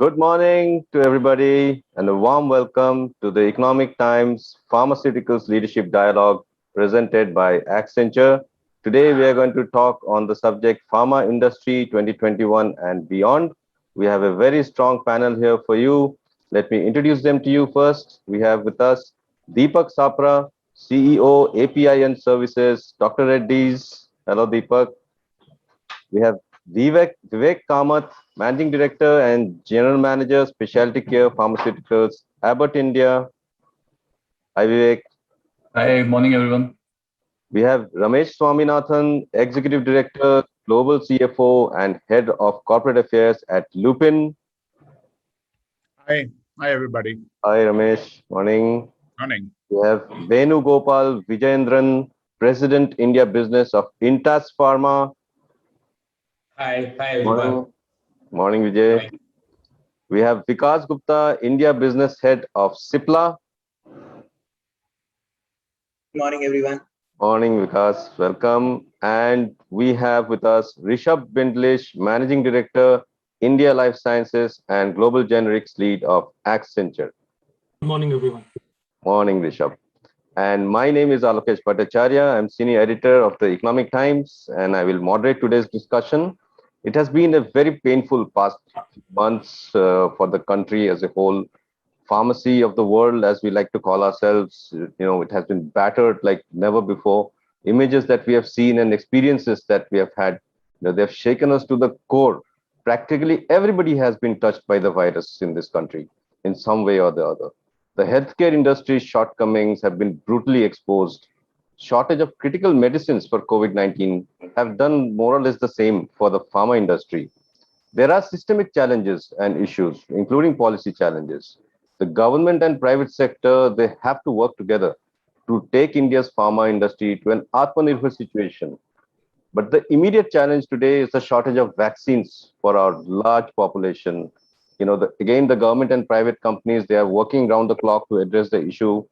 Good morning to everybody and a warm welcome to the Economic Times Pharmaceuticals Leadership Dialogue presented by Accenture. Today we are going to talk on the subject Pharma Industry 2021 and beyond. We have a very strong panel here for you. Let me introduce them to you first. We have with us Deepak Sapra, CEO, API and Services, Dr. Reddy's. Hello, Deepak. We have Vivek Kamath, Managing Director and General Manager, Specialty Care Pharmaceuticals, Abbott India. Hi, Vivek. Hi, morning everyone. We have Ramesh Swaminathan, Executive Director, Global CFO and Head of Corporate Affairs at Lupin. Hi everybody. Hi, Ramesh. Morning. Morning. We have Venu Gopal Vijayendran, President, India Business of Intas Pharma. Hi everyone. Morning, Vijay. We have Vikas Gupta, India Business Head of Cipla. Good morning, everyone. Morning, Vikas. Welcome. And we have with us Rishabh Bindlish, Managing Director, India Life Sciences and Global Generics Lead of Accenture. Good morning, everyone. Morning, Rishabh. And my name is Alokesh Bhattacharya. I'm Senior Editor of the Economic Times, and I will moderate today's discussion. It has been a very painful past months for the country as a whole. Pharmacy of the world, as we like to call ourselves, it has been battered like never before. Images that we have seen and experiences that we have had, they have shaken us to the core. Practically everybody has been touched by the virus in this country in some way or the other. The healthcare industry's shortcomings have been brutally exposed. Shortage of critical medicines for COVID-19 have done more or less the same for the pharma industry. There are systemic challenges and issues, including policy challenges. The government and private sector, they have to work together to take India's pharma industry to an Atmanirbhar situation. But the immediate challenge today is the shortage of vaccines for our large population. Again, the government and private companies, they are working round the clock to address the issue.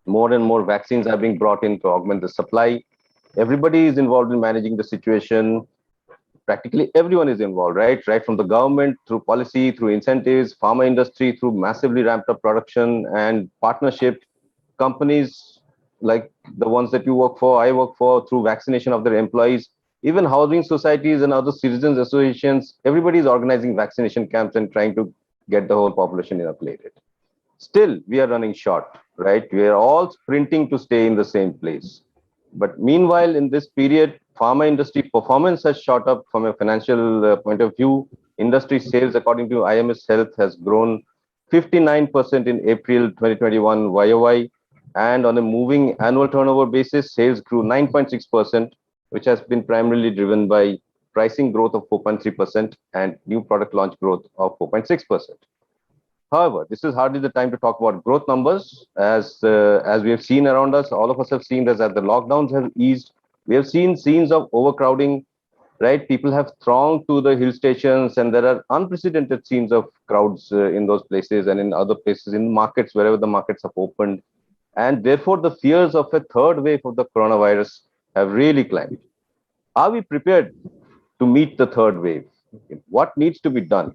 More and more vaccines are being brought in to augment the supply. Everybody is involved in managing the situation. Practically everyone is involved, right? Right from the government, through policy, through incentives, pharma industry, through massively ramped up production and partnership. Companies like the ones that you work for, I work for, through vaccination of their employees, even housing societies and other citizens associations, everybody is organizing vaccination camps and trying to get the whole population inoculated. Still, we are running short, right? We are all sprinting to stay in the same place. But meanwhile, in this period, pharma industry performance has shot up from a financial point of view. Industry sales, according to IMS Health, has grown 59% in April 2021 YOY. And on a moving annual turnover basis, sales grew 9.6%, which has been primarily driven by pricing growth of 4.3% and new product launch growth of 4.6%. However, this is hardly the time to talk about growth numbers. As we have seen around us, all of us have seen that as the lockdowns have eased, we have seen scenes of overcrowding, right? People have thronged to the hill stations, and there are unprecedented scenes of crowds in those places and in other places, in markets, wherever the markets have opened. And therefore, the fears of a third wave of the coronavirus have really climbed. Are we prepared to meet the third wave? What needs to be done?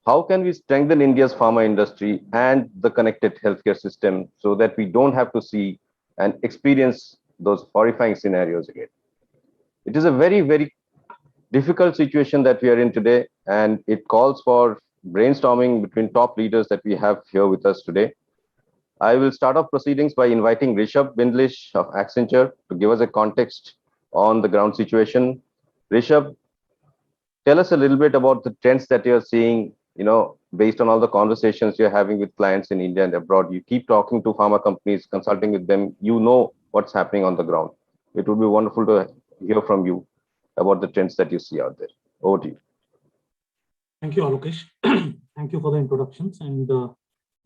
How can we strengthen India's pharma industry and the connected healthcare system so that we don't have to see and experience those horrifying scenarios again? It is a very, very difficult situation that we are in today, and it calls for brainstorming between top leaders that we have here with us today. I will start off proceedings by inviting Rishabh Bindlish of Accenture to give us a context on the ground situation. Rishabh, tell us a little bit about the trends that you're seeing, based on all the conversations you're having with clients in India and abroad. You keep talking to pharma companies, consulting with them. You know what's happening on the ground. It would be wonderful to hear from you about the trends that you see out there. Over to you. Thank you, Alokesh. Thank you for the introductions and a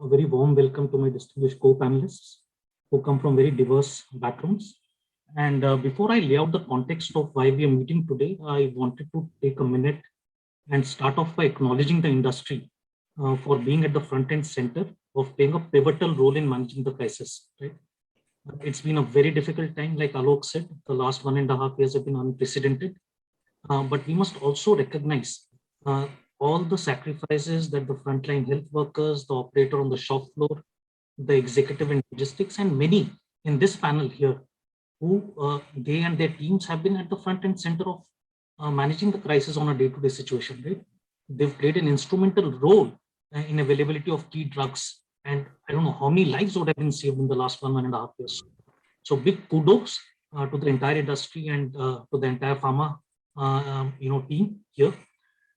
very warm welcome to my distinguished co-panelists who come from very diverse backgrounds. And before I lay out the context of why we are meeting today, I wanted to take a minute and start off by acknowledging the industry for being at the front and center of playing a pivotal role in managing the crisis. Right? It's been a very difficult time, like Alok said. The last 1.5 years have been unprecedented. But we must also recognize all the sacrifices that the frontline health workers, the operator on the shop floor, the executive in logistics, and many in this panel here, who they and their teams have been at the front and center of managing the crisis on a day-to-day situation, right? They've played an instrumental role in availability of key drugs. And I don't know how many lives would have been saved in the last 1.5 years. So big kudos to the entire industry and to the entire pharma team here.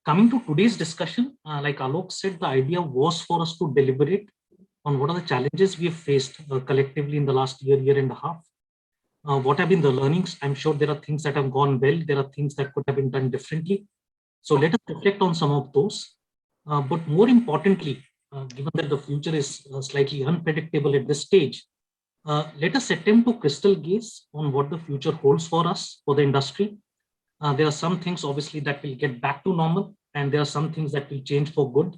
Coming to today's discussion, like Alok said, the idea was for us to deliberate on what are the challenges we have faced collectively in the last year and a half. What have been the learnings? I'm sure there are things that have gone well. There are things that could have been done differently. So let us reflect on some of those. But more importantly, given that the future is slightly unpredictable at this stage, let us attempt to crystal gaze on what the future holds for us, for the industry. There are some things obviously that will get back to normal, and there are some things that will change for good.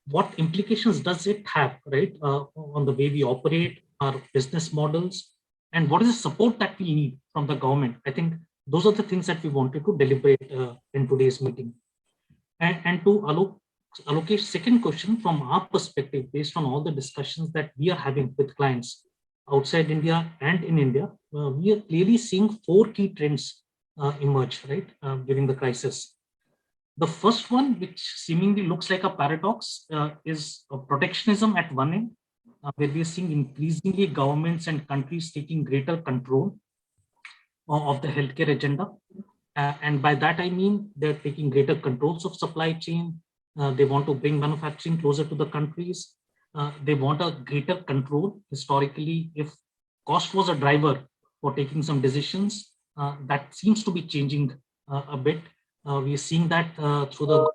What implications does it have, right, on the way we operate, our business models, and what is the support that we need from the government? I think those are the things that we wanted to deliberate in today's meeting. And to Alokesh's second question, from our perspective, based on all the discussions that we are having with clients outside India and in India, we are clearly seeing 4 key trends emerge, right, during the crisis. The first one, which seemingly looks like a paradox, is protectionism at one end, where we are seeing increasingly governments and countries taking greater control of the healthcare agenda. And by that, I mean they're taking greater controls of supply chain. They want to bring manufacturing closer to the countries. They want a greater control. Historically, if cost was a driver for taking some decisions, that seems to be changing a bit. We are seeing that through the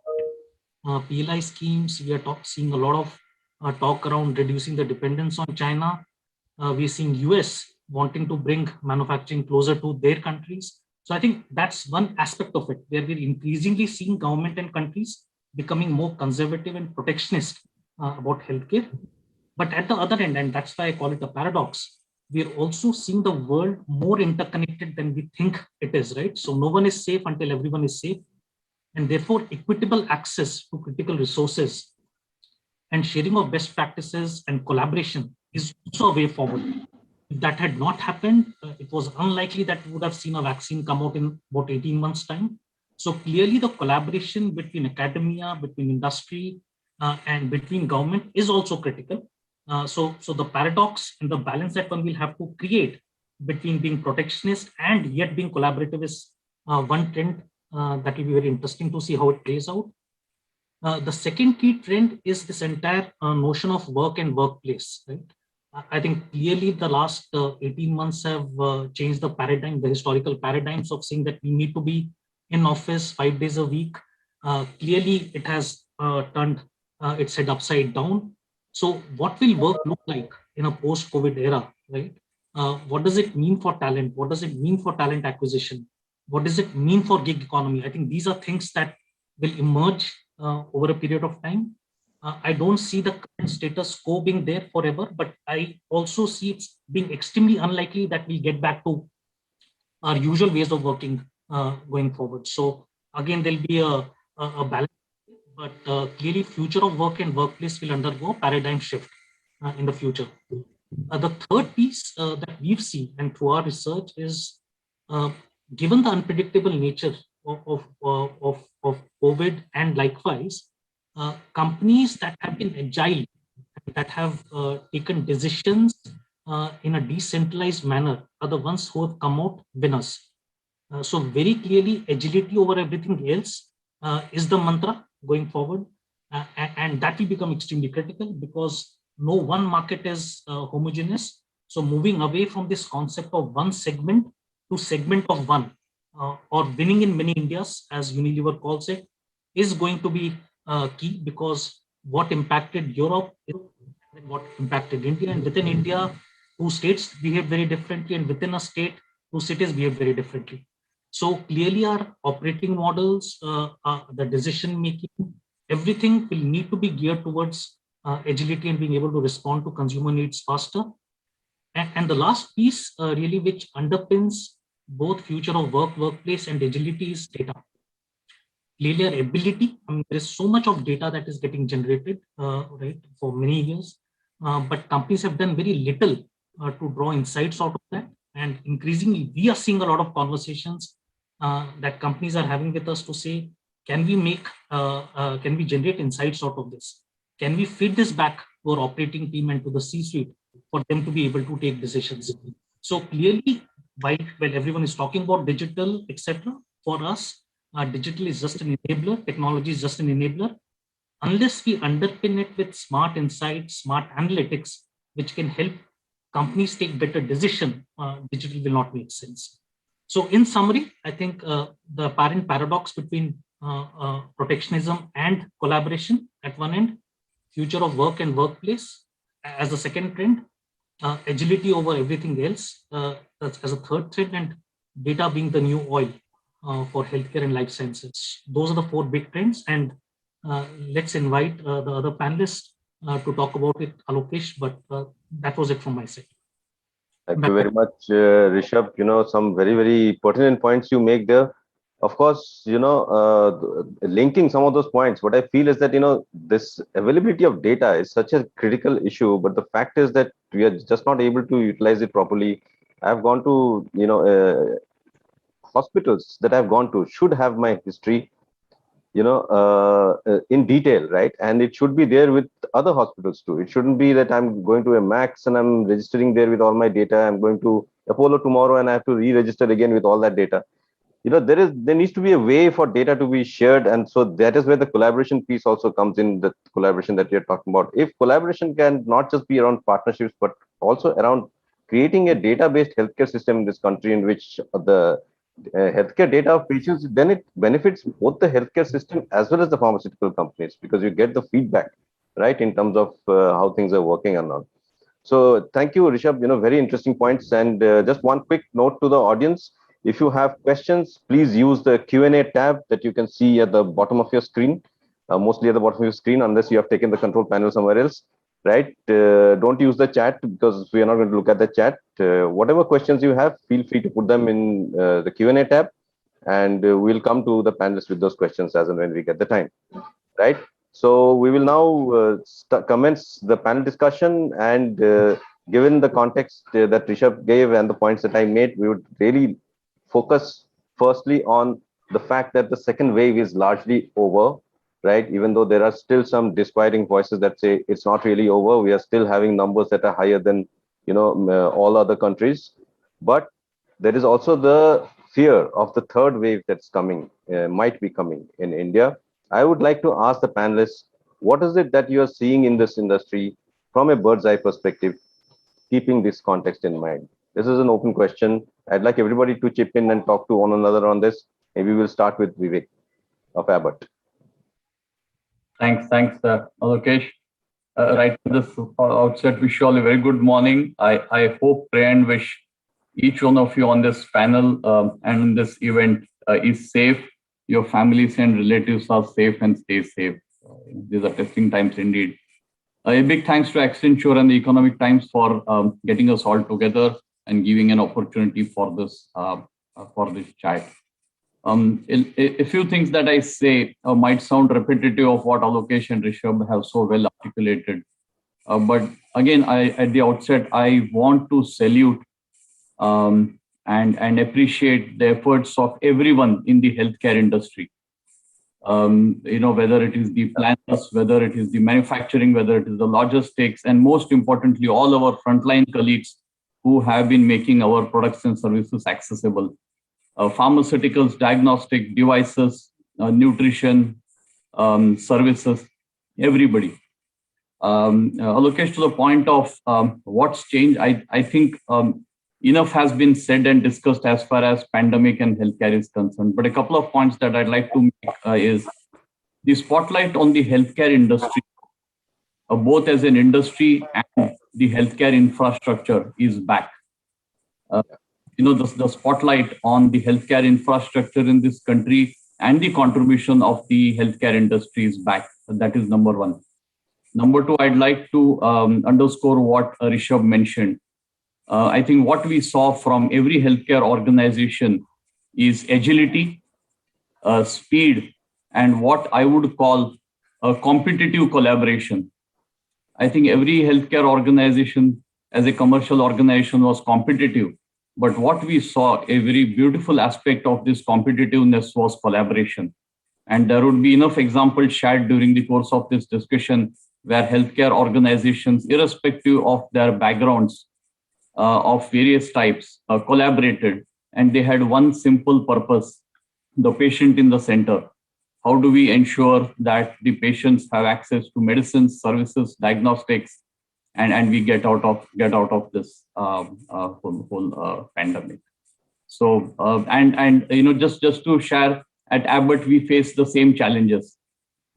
PLI schemes. We are seeing a lot of talk around reducing the dependence on China. We are seeing US wanting to bring manufacturing closer to their countries. So I think that's one aspect of it, where we're increasingly seeing government and countries becoming more conservative and protectionist about healthcare. But at the other end, and that's why I call it a paradox, we're also seeing the world more interconnected than we think it is, right? So no one is safe until everyone is safe. And therefore, equitable access to critical resources and sharing of best practices and collaboration is also a way forward. If that had not happened, it was unlikely that we would have seen a vaccine come out in about 18 months' time. So clearly the collaboration between academia, between industry, and between government is also critical. So the paradox and the balance that one will have to create between being protectionist and yet being collaborative is one trend that will be very interesting to see how it plays out. The second key trend is this entire notion of work and workplace, right? I think clearly the last 18 months have changed the paradigm, the historical paradigms of saying that we need to be in office 5 days a week. Clearly it has turned its head upside down. So what will work look like in a post-COVID era, right? What does it mean for talent? What does it mean for talent acquisition? What does it mean for gig economy? I think these are things that will emerge over a period of time. I don't see the current status quo being there forever, but I also see it's being extremely unlikely that we'll get back to our usual ways of working going forward. So again, there'll be a balance, but clearly future of work and workplace will undergo a paradigm shift in the future. The third piece that we've seen and through our research is given the unpredictable nature of COVID and likewise, companies that have been agile, that have taken decisions in a decentralized manner are the ones who have come out winners. So very clearly, agility over everything else is the mantra going forward. And that will become extremely critical because no one market is homogeneous. So moving away from this concept of one segment to segment of one, or winning in many Indias, as Unilever calls it, is going to be key, because what impacted Europe is what impacted India, and within India, 2 states behave very differently, and within a state, 2 cities behave very differently. So clearly our operating models, the decision making, everything will need to be geared towards agility and being able to respond to consumer needs faster. And the last piece really which underpins both future of work, workplace and agility is data. clearly our ability. I mean, there is so much of data that is getting generated, right, for many years, but companies have done very little to draw insights out of that. And increasingly, we are seeing a lot of conversations that companies are having with us to say, can we generate insights out of this? Can we feed this back to our operating team and to the C-suite for them to be able to take decisions? So clearly, while everyone is talking about digital, etc., for us, digital is just an enabler. Technology is just an enabler. Unless we underpin it with smart insights, smart analytics, which can help companies take better decision, digital will not make sense. So in summary, I think the apparent paradox between protectionism and collaboration at one end, future of work and workplace as a second trend, agility over everything else as a third trend, and data being the new oil for healthcare and life sciences. Those are the four big trends, and let's invite the other panelists to talk about it, Alokesh, but that was it from my side. Thank you very much, Rishabh. Some very, very pertinent points you make there. Of course, linking some of those points, what I feel is that, this availability of data is such a critical issue, but the fact is that we are just not able to utilize it properly. I've gone to, hospitals that I've gone to should have my history, in detail, right? And it should be there with other hospitals too. It shouldn't be that I'm going to a Max and I'm registering there with all my data. I'm going to Apollo tomorrow and I have to re-register again with all that data. There needs to be a way for data to be shared, and so that is where the collaboration piece also comes in. The collaboration that you're talking about, if collaboration can not just be around partnerships but also around creating a data-based healthcare system in this country in which the healthcare data of patients, then it benefits both the healthcare system as well as the pharmaceutical companies, because you get the feedback, right, in terms of how things are working or not. So thank you, Rishabh. Very interesting points. And just one quick note to the audience: if you have questions, please use the Q&A tab that you can see at the bottom of your screen, mostly at the bottom of your screen, unless you have taken the control panel somewhere else, right? Don't use the chat because we are not going to look at the chat. Whatever questions you have, feel free to put them in the Q&A tab, and we'll come to the panelists with those questions as and when we get the time, right? So we will now commence the panel discussion, and given the context that Rishabh gave and the points that I made, we would really focus firstly on the fact that the second wave is largely over, right? Even though there are still some disquieting voices that say it's not really over, we are still having numbers that are higher than all other countries. But there is also the fear of the third wave that's coming, might be coming in India. I would like to ask the panelists, what is it that you are seeing in this industry from a bird's eye perspective, keeping this context in mind? This is an open question. I'd like everybody to chip in and talk to one another on this. Maybe we'll start with Vivek of Abbott. Thanks, Alokesh. Right at this outset, wish you all a very good morning. I hope, pray, and wish each one of you on this panel and in this event is safe. Your families and relatives are safe and stay safe. These are testing times indeed. A big thanks to Accenture and the Economic Times for getting us all together and giving an opportunity for this chat. A few things that I say might sound repetitive of what Alokesh and Rishabh have so well articulated. But again, at the outset, I want to salute and appreciate the efforts of everyone in the healthcare industry. Whether it is the planners, whether it is the manufacturing, whether it is the logistics, and most importantly, all our frontline colleagues who have been making our products and services accessible. Pharmaceuticals, diagnostic devices, nutrition, services, everybody. Alokesh, to the point of what's changed, I think enough has been said and discussed as far as pandemic and healthcare is concerned. But a couple of points that I'd like to make is the spotlight on the healthcare industry, both as an industry and the healthcare infrastructure, is back. The spotlight on the healthcare infrastructure in this country and the contribution of the healthcare industry is back. That is number one. Number two, I'd like to underscore what Rishabh mentioned. I think what we saw from every healthcare organization is agility, speed, and what I would call a competitive collaboration. I think every healthcare organization as a commercial organization was competitive. But what we saw, a very beautiful aspect of this competitiveness was collaboration. And there would be enough examples shared during the course of this discussion where healthcare organizations, irrespective of their backgrounds of various types, collaborated, and they had one simple purpose: the patient in the center. How do we ensure that the patients have access to medicines, services, diagnostics, and we get out of this whole pandemic? So and just to share, at Abbott we face the same challenges.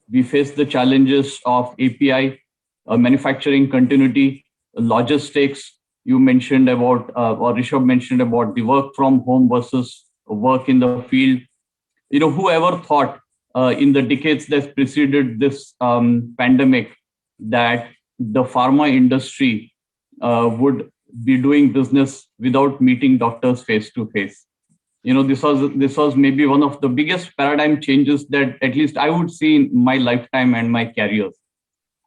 We face the challenges of API, manufacturing continuity, logistics. You mentioned about, or Rishabh mentioned about the work from home versus work in the field. Whoever thought in the decades that preceded this pandemic that the pharma industry would be doing business without meeting doctors face to face? This was maybe one of the biggest paradigm changes that at least I would see in my lifetime and my careers.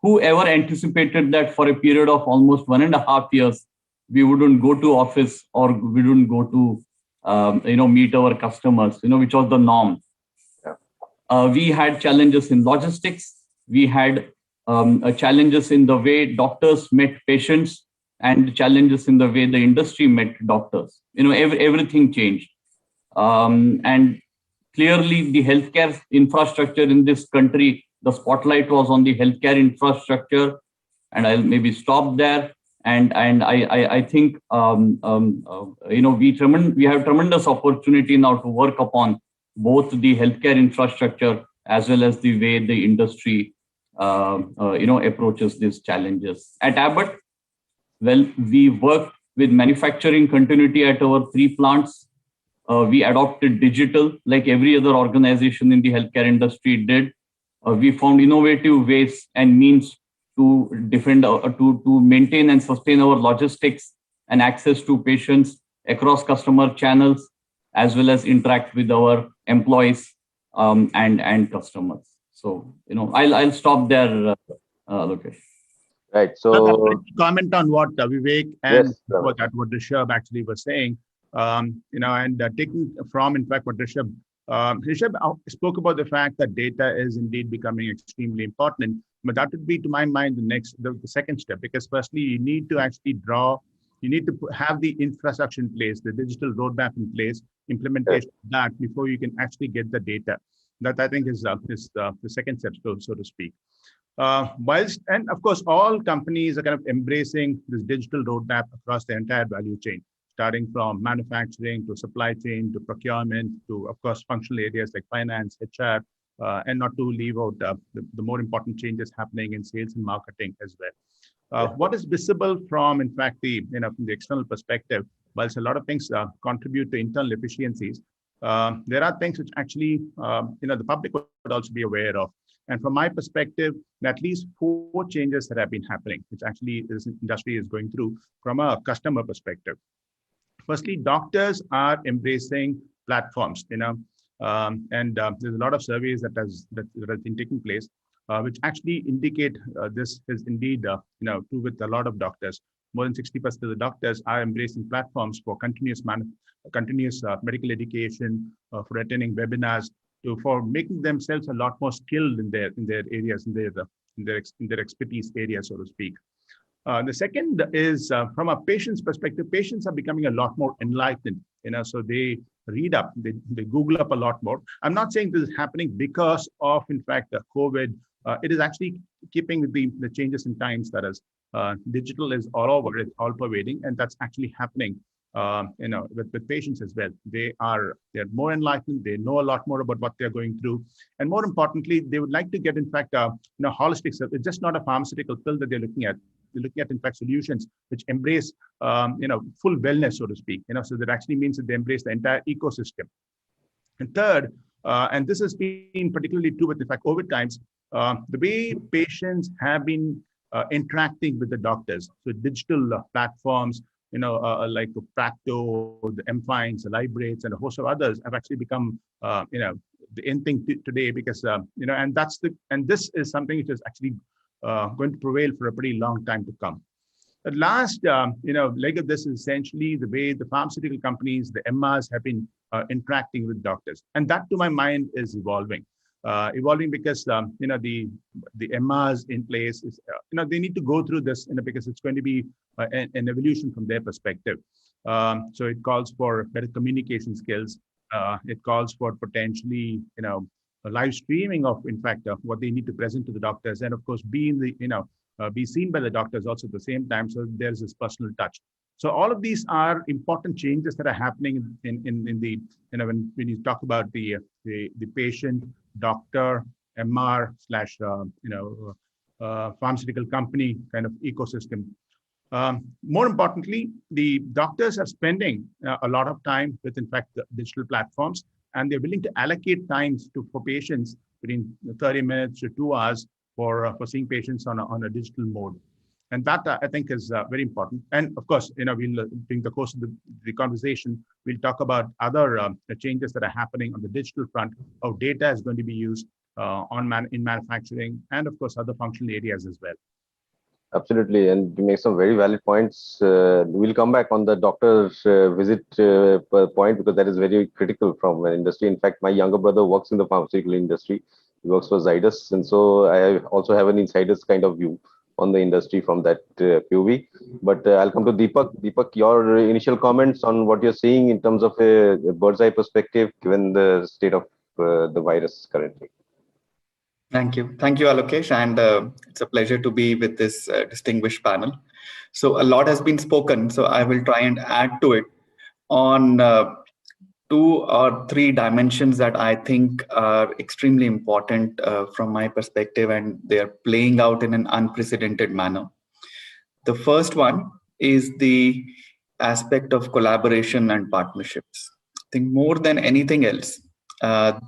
Whoever anticipated that for a period of almost 1.5 years, we wouldn't go to office or we wouldn't go to meet our customers, which was the norm. We had challenges in logistics. We had challenges in the way doctors met patients and challenges in the way the industry met doctors. Everything changed. And clearly the healthcare infrastructure in this country, the spotlight was on the healthcare infrastructure, and I'll maybe stop there. And I think we have tremendous opportunity now to work upon both the healthcare infrastructure as well as the way the industry approaches these challenges. At Abbott, well, we worked with manufacturing continuity at our 3 plants. We adopted digital like every other organization in the healthcare industry did. We found innovative ways and means to to maintain and sustain our logistics and access to patients across customer channels, as well as interact with our employees and customers. So I'll stop there, Lokesh. Right. I'd like So to comment on what Vivek and yes, what Rishabh actually was saying. And taking from, in fact, what Rishabh spoke about the fact that data is indeed becoming extremely important. But that would be, to my mind, the second step, because firstly, you need to actually have the infrastructure in place, the digital roadmap in place, implementation of that before you can actually get the data. That I think is the second step, so to speak. And of course, all companies are kind of embracing this digital roadmap across the entire value chain, starting from manufacturing to supply chain to procurement to, of course, functional areas like finance, HR, and not to leave out the more important changes happening in sales and marketing as well. What is visible from, in fact, from the external perspective, whilst a lot of things contribute to internal efficiencies, there are things which actually, the public would also be aware of. And from my perspective, at least 4 changes that have been happening, which actually this industry is going through from a customer perspective. Firstly, doctors are embracing platforms, and there's a lot of surveys that has been taking place, which actually indicate this is indeed, true with a lot of doctors. More than 60% of the doctors are embracing platforms for continuous medical education, for attending webinars, for making themselves a lot more skilled in their areas, in their expertise area, so to speak. The second is from a patient's perspective. Patients are becoming a lot more enlightened, so they read up, they Google up a lot more. I'm not saying this is happening because of, in fact, COVID. It is actually keeping with the changes in times. That is, digital is all over, it's all pervading, and that's actually happening. With patients as well. They're more enlightened. They know a lot more about what they're going through, and more importantly, they would like to get, in fact, holistic. It's just not a pharmaceutical pill that they're looking at. They're looking at, in fact, solutions which embrace, full wellness, so to speak. So that actually means that they embrace the entire ecosystem. And third, and this has been particularly true with, in fact, COVID times, the way patients have been interacting with the doctors. So digital platforms, like Practo, the M-Finds, the Librates, and a host of others have actually become, in thing today, because and this is something which is actually going to prevail for a pretty long time to come. The last leg of this is essentially the way the pharmaceutical companies, the MRs, have been interacting with doctors, and that, to my mind, is evolving. Evolving because the MRs in place is they need to go through this because it's going to be an evolution from their perspective. So it calls for better communication skills. It calls for potentially a live streaming of, in fact, what they need to present to the doctors, and of course be seen by the doctors also at the same time. So there's this personal touch. So all of these are important changes that are happening in the when you talk about the patient, doctor, MR / pharmaceutical company kind of ecosystem. More importantly, the doctors are spending a lot of time with, in fact, the digital platforms, and they're willing to allocate times for patients between 30 minutes to 2 hours for seeing patients on a digital mode. And that, I think, is very important. And of course, we'll, during the course of the conversation, we'll talk about other changes that are happening on the digital front, how data is going to be used in manufacturing, and of course, other functional areas as well. Absolutely, and you make some very valid points. We'll come back on the doctor's visit point, because that is very critical from an industry. In fact, my younger brother works in the pharmaceutical industry. He works for Zydus, and so I also have an insider's kind of view on the industry from that POV. But I'll come to Deepak. Deepak, your initial comments on what you're seeing in terms of a bird's eye perspective, given the state of the virus currently. Thank you, Alokesh, and it's a pleasure to be with this distinguished panel. So a lot has been spoken, so I will try and add to it on 2 or 3 dimensions that I think are extremely important from my perspective, and they are playing out in an unprecedented manner. The first one is the aspect of collaboration and partnerships. I think more than anything else,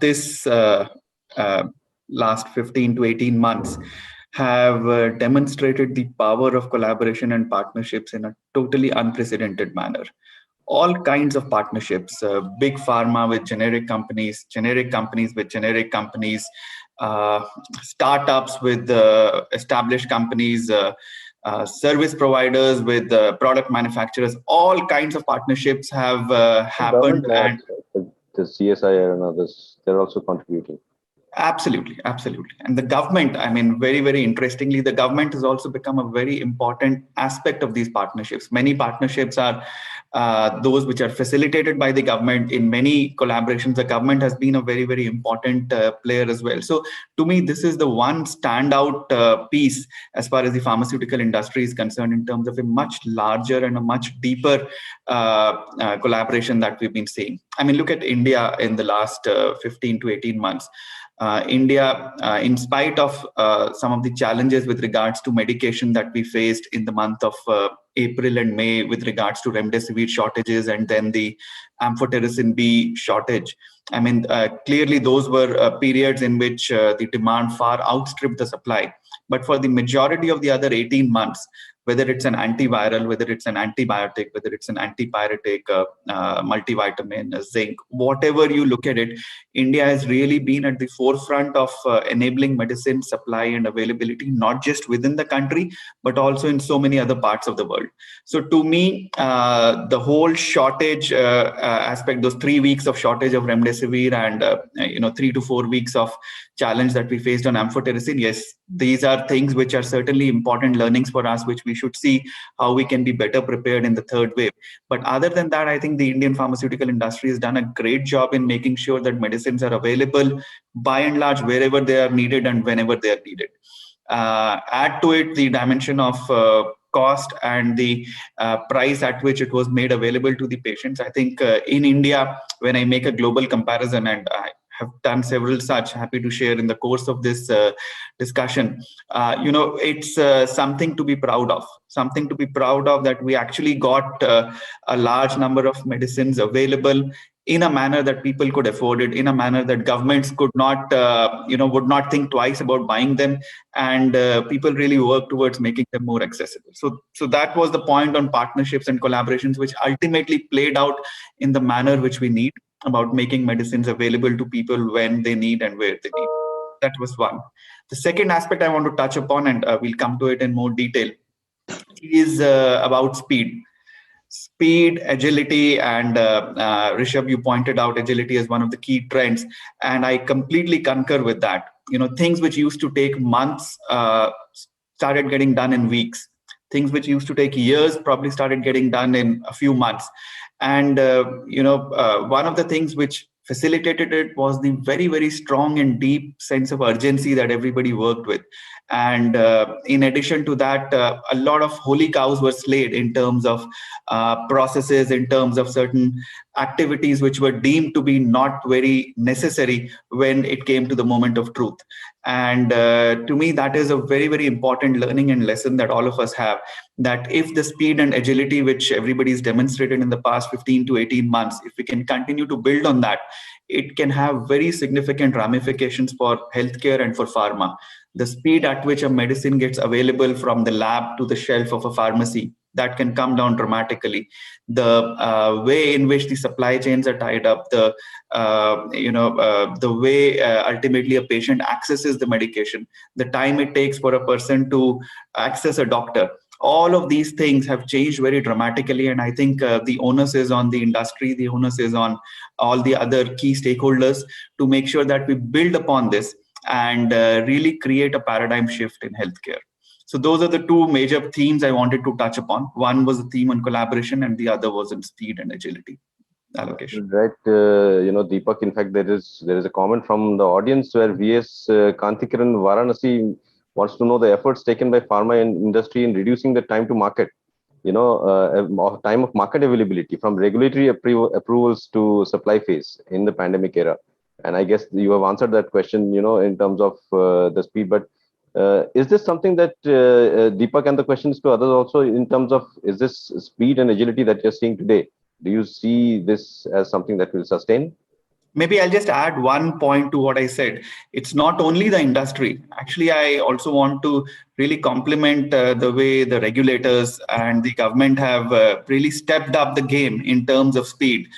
this last 15 to 18 months have demonstrated the power of collaboration and partnerships in a totally unprecedented manner. All kinds of partnerships, big pharma with generic companies with generic companies, startups with established companies, service providers with product manufacturers. All kinds of partnerships have happened. And the CSIR and others, they're also contributing. Absolutely. And the government, I mean, very, very interestingly, the government has also become a very important aspect of these partnerships. Many partnerships are those which are facilitated by the government. In many collaborations, the government has been a very, very important player as well. So to me, this is the one standout piece as far as the pharmaceutical industry is concerned, in terms of a much larger and a much deeper collaboration that we've been seeing. I mean, look at India in the last 15 to 18 months. India, in spite of some of the challenges with regards to medication that we faced in the month of April and May with regards to remdesivir shortages, and then the amphotericin B shortage. I mean, clearly those were periods in which the demand far outstripped the supply. But for the majority of the other 18 months, whether it's an antiviral, whether it's an antibiotic, whether it's an antipyretic, multivitamin, zinc, whatever you look at it, India has really been at the forefront of enabling medicine supply and availability, not just within the country, but also in so many other parts of the world. So to me, the whole shortage aspect, those 3 weeks of shortage of remdesivir and 3 to 4 weeks of challenge that we faced on amphotericin, yes, these are things which are certainly important learnings for us, which we should see how we can be better prepared in the third wave. But other than that, I think the Indian pharmaceutical industry has done a great job in making sure that medicines are available by and large wherever they are needed and whenever they are needed. Add to it the dimension of cost and the price at which it was made available to the patients. I think in India, when I make a global comparison, and I have done several such, happy to share in the course of this discussion, it's something to be proud of. Something to be proud of, that we actually got a large number of medicines available in a manner that people could afford it, in a manner that governments could not, would not think twice about buying them, and people really work towards making them more accessible. So that was the point on partnerships and collaborations, which ultimately played out in the manner which we need. about making medicines available to people when they need and where they need. That was one. The second aspect I want to touch upon, and we'll come to it in more detail, is about speed. Speed, agility, and Rishabh, you pointed out agility as one of the key trends, and I completely concur with that. Things which used to take months started getting done in weeks. Things which used to take years probably started getting done in a few months. And one of the things which facilitated it was the very, very strong and deep sense of urgency that everybody worked with. And in addition to that, a lot of holy cows were slayed in terms of processes, in terms of certain activities which were deemed to be not very necessary when it came to the moment of truth. And to me, that is a very, very important learning and lesson that all of us have, that if the speed and agility which everybody's demonstrated in the past 15 to 18 months, if we can continue to build on that, it can have very significant ramifications for healthcare and for pharma. The speed at which a medicine gets available from the lab to the shelf of a pharmacy, that can come down dramatically. The way in which the supply chains are tied up, the way ultimately a patient accesses the medication, the time it takes for a person to access a doctor, all of these things have changed very dramatically. And I think the onus is on the industry, the onus is on all the other key stakeholders to make sure that we build upon this and really create a paradigm shift in healthcare. So those are the two major themes I wanted to touch upon. One was the theme on collaboration, and the other was in speed and agility. Allocation. Right, Deepak. In fact, there is a comment from the audience where VS Kantikiran Varanasi wants to know the efforts taken by pharma and industry in reducing the time to market. Time of market availability from regulatory approvals to supply phase in the pandemic era. And I guess you have answered that question, in terms of the speed. But is this something that Deepak, and the questions to others also, in terms of, is this speed and agility that you're seeing today? Do you see this as something that will sustain? Maybe I'll just add one point to what I said. It's not only the industry. Actually, I also want to really compliment the way the regulators and the government have really stepped up the game in terms of speed.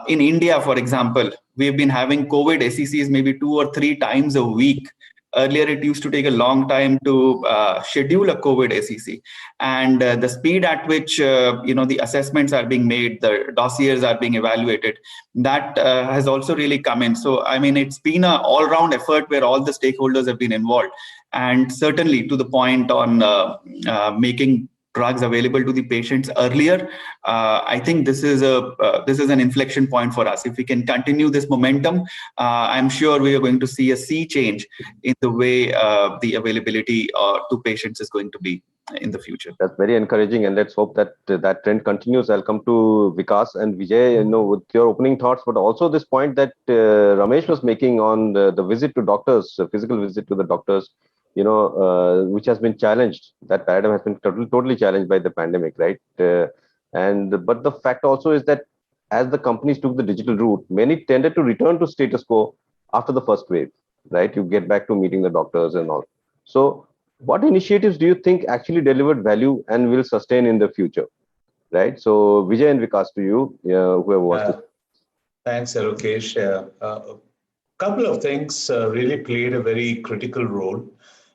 In India, for example, we've been having COVID SECs maybe 2 or 3 times a week. Earlier, it used to take a long time to schedule a COVID SEC, and the speed at which the assessments are being made, the dossiers are being evaluated, that has also really come in. So, I mean, it's been an all-round effort where all the stakeholders have been involved, and certainly to the point on making drugs available to the patients earlier. I think this is an inflection point for us. If we can continue this momentum, I'm sure we are going to see a sea change in the way the availability to patients is going to be in the future. That's very encouraging, and let's hope that that trend continues. I'll come to Vikas and Vijay, with your opening thoughts, but also this point that Ramesh was making on the visit to doctors, physical visit to the doctors, which has been challenged. That paradigm has been totally challenged by the pandemic, right? But the fact also is that as the companies took the digital route, many tended to return to status quo after the first wave, right? You get back to meeting the doctors and all. So what initiatives do you think actually delivered value and will sustain in the future, right? So Vijay and Vikas, to you, whoever wants to. Thanks, Alokesh. A couple of things really played a very critical role.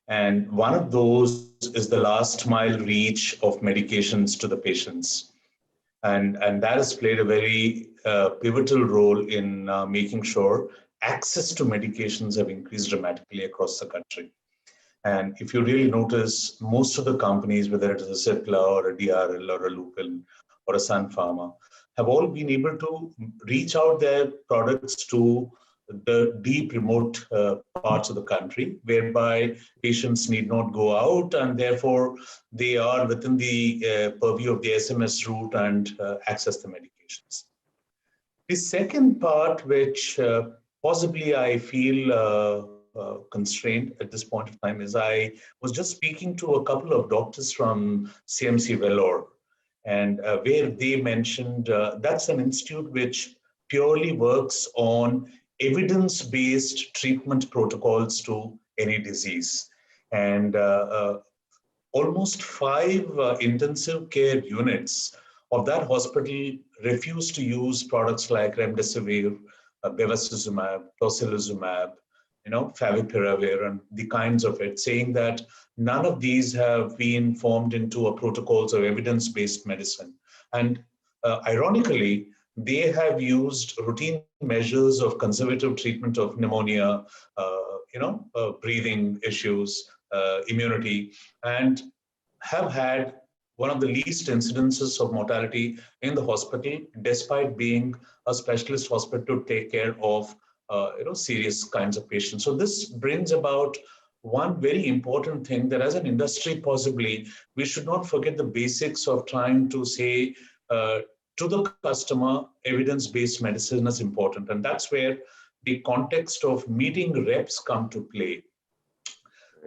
And one of those is the last mile reach of medications to the patients. And that has played a very pivotal role in making sure access to medications have increased dramatically across the country. And if you really notice, most of the companies, whether it is a Cipla or a DRL or a Lupin or a Sun Pharma, have all been able to reach out their products to the deep remote parts of the country, whereby patients need not go out, and therefore they are within the purview of the SMS route and access the medications. The second part, which possibly I feel constrained at this point of time, is I was just speaking to a couple of doctors from CMC Vellore, and where they mentioned that's an institute which purely works on evidence-based treatment protocols to any disease. And almost 5 intensive care units of that hospital refused to use products like remdesivir, bevacizumab, tocilizumab, favipiravir, and the kinds of it, saying that none of these have been formed into a protocols of evidence-based medicine. And ironically, they have used routine measures of conservative treatment of pneumonia, breathing issues, immunity, and have had one of the least incidences of mortality in the hospital, despite being a specialist hospital to take care of serious kinds of patients. So this brings about one very important thing, that as an industry, possibly, we should not forget the basics of trying to say to the customer, evidence-based medicine is important. And that's where the context of meeting reps come to play.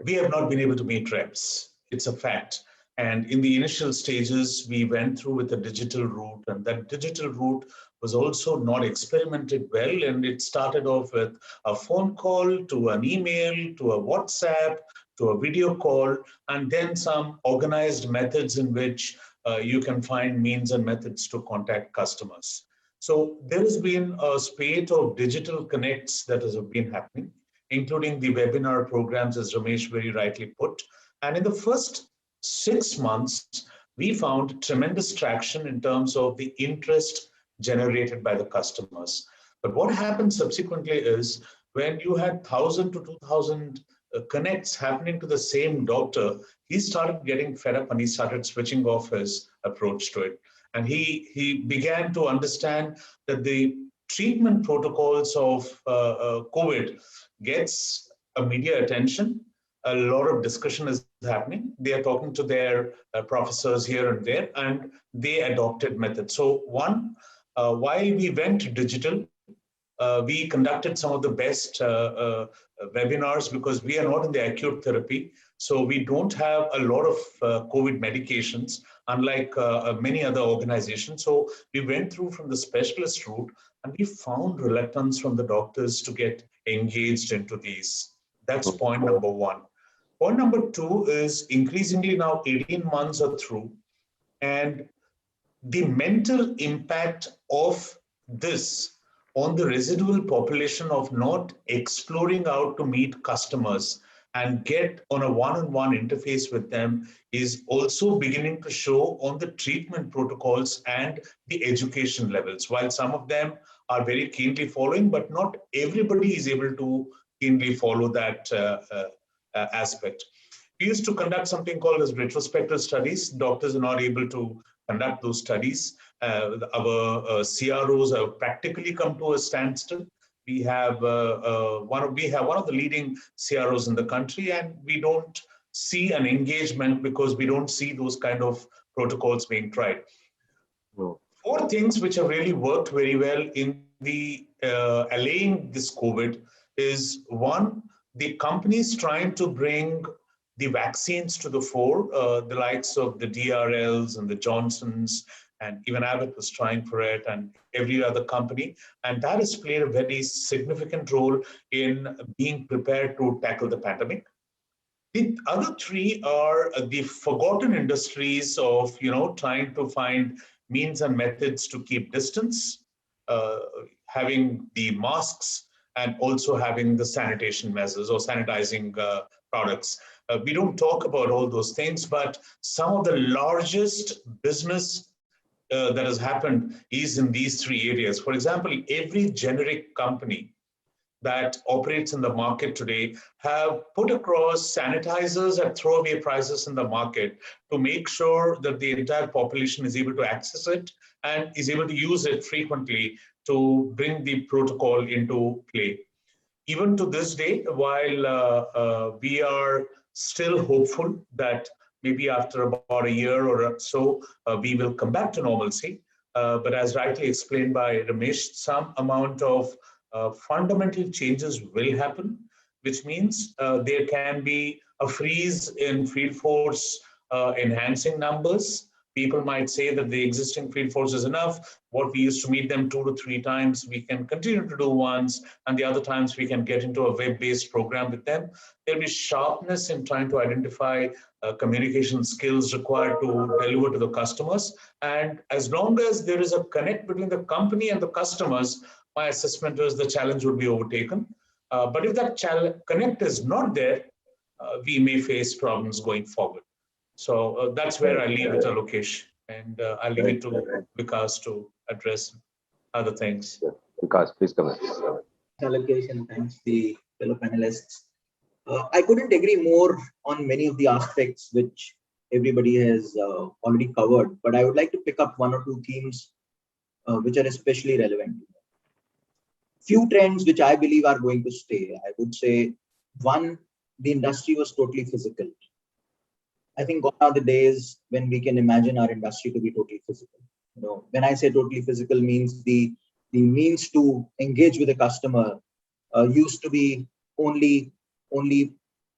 We have not been able to meet reps. It's a fact. And in the initial stages, we went through with a digital route, and that digital route was also not experimented well. And it started off with a phone call, to an email, to a WhatsApp, to a video call, and then some organized methods in which you can find means and methods to contact customers. So there has been a spate of digital connects that has been happening, including the webinar programs, as Ramesh very rightly put. And in the first 6 months, we found tremendous traction in terms of the interest generated by the customers. But what happened subsequently is, when you had 1,000 to 2,000 connects happening to the same doctor, he started getting fed up and he started switching off his approach to it. And he began to understand that the treatment protocols of COVID gets a media attention. A lot of discussion is happening. They are talking to their professors here and there, and they adopted methods. So one, while we went digital, we conducted some of the best webinars, because we are not in the acute therapy. So we don't have a lot of COVID medications, unlike many other organizations. So we went through from the specialist route, and we found reluctance from the doctors to get engaged into these. That's point number one. Point number two is, increasingly now 18 months are through, and the mental impact of this on the residual population of not exploring out to meet customers and get on a one-on-one interface with them is also beginning to show on the treatment protocols and the education levels. While some of them are very keenly following, but not everybody is able to keenly follow that aspect. We used to conduct something called as retrospective studies. Doctors are not able to conduct those studies. Our CROs have practically come to a standstill. We have one of the leading CROs in the country, and we don't see an engagement because we don't see those kind of protocols being tried. No. 4 things which have really worked very well in the allaying this COVID is, one, the companies trying to bring the vaccines to the fore, the likes of the DRLs and the Johnsons, and even Abbott was trying for it, and every other company. And that has played a very significant role in being prepared to tackle the pandemic. The other 3 are the forgotten industries of, trying to find means and methods to keep distance, having the masks, and also having the sanitation measures or sanitizing products. We don't talk about all those things, but some of the largest business that has happened is in these 3 areas. For example, every generic company that operates in the market today have put across sanitizers at throwaway prices in the market to make sure that the entire population is able to access it and is able to use it frequently to bring the protocol into play. Even to this day, while we are still hopeful that maybe after about a year or so, we will come back to normalcy. But as rightly explained by Ramesh, some amount of fundamental changes will happen, which means there can be a freeze in field force enhancing numbers. People might say that the existing field force is enough. What we used to meet them 2 to 3 times, we can continue to do once, and the other times we can get into a web-based program with them. There'll be sharpness in trying to identify communication skills required to deliver to the customers. And as long as there is a connect between the company and the customers, my assessment is the challenge would be overtaken. But if that connect is not there, we may face problems going forward. So that's where I leave it, Lokesh, and I'll leave it to Vikas to address other things. Vikas, please come in. Allocation, thanks the fellow panelists. I couldn't agree more on many of the aspects which everybody has already covered, but I would like to pick up one or two themes which are especially relevant. Few trends which I believe are going to stay. I would say, one, the industry was totally physical. I think gone are the days when we can imagine our industry to be totally physical. When I say totally physical, means the means to engage with a customer used to be only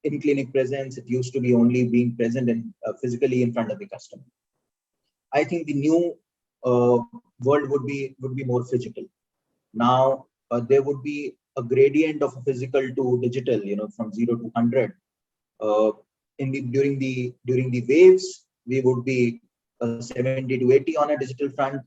in clinic presence. It used to be only being present and physically in front of the customer. I think the new world would be more physical. Now there would be a gradient of physical to digital, from 0 to 100. During the waves, we would be 70 to 80 on a digital front.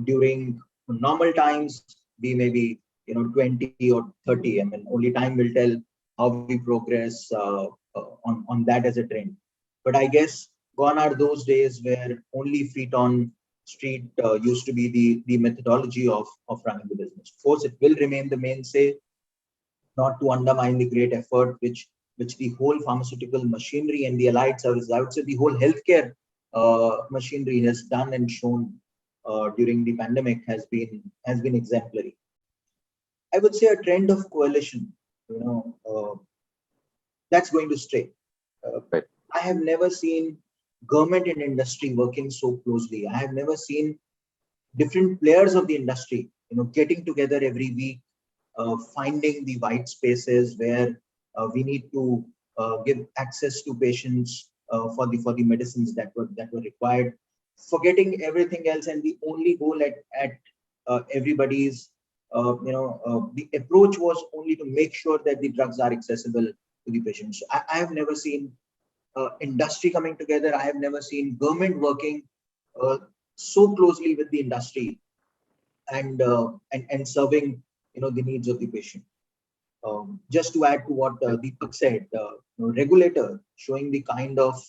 During normal times, we may be 20 or 30. I mean, only time will tell how we progress on that as a trend. But I guess gone are those days where only feet on street used to be the methodology of running the business. Of course, it will remain the mainstay, not to undermine the great effort which the whole pharmaceutical machinery and the allied services, I would say the whole healthcare machinery has done and shown during the pandemic has been exemplary. I would say a trend of coalition, that's going to stay. Right. I have never seen government and industry working so closely. I have never seen different players of the industry, getting together every week, finding the white spaces where we need to give access to patients for the medicines that were required, forgetting everything else, and the only goal at everybody's the approach was only to make sure that the drugs are accessible to the patients. I have never seen industry coming together. I have never seen government working so closely with the industry and serving the needs of the patient. Just to add to what Deepak said, regulator showing the kind of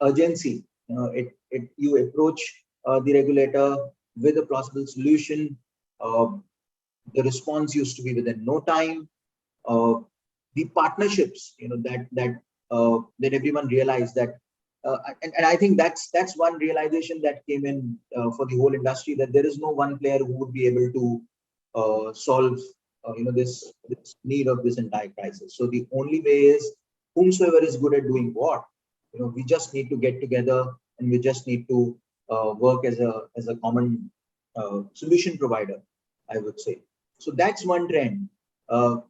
urgency. You approach the regulator with a plausible solution. The response used to be within no time. The partnerships, that everyone realized that, and I think that's one realization that came in for the whole industry, that there is no one player who would be able to solve this need of this entire crisis. So the only way is whomsoever is good at doing what. We just need to get together and we just need to work as a common solution provider, I would say. So that's one trend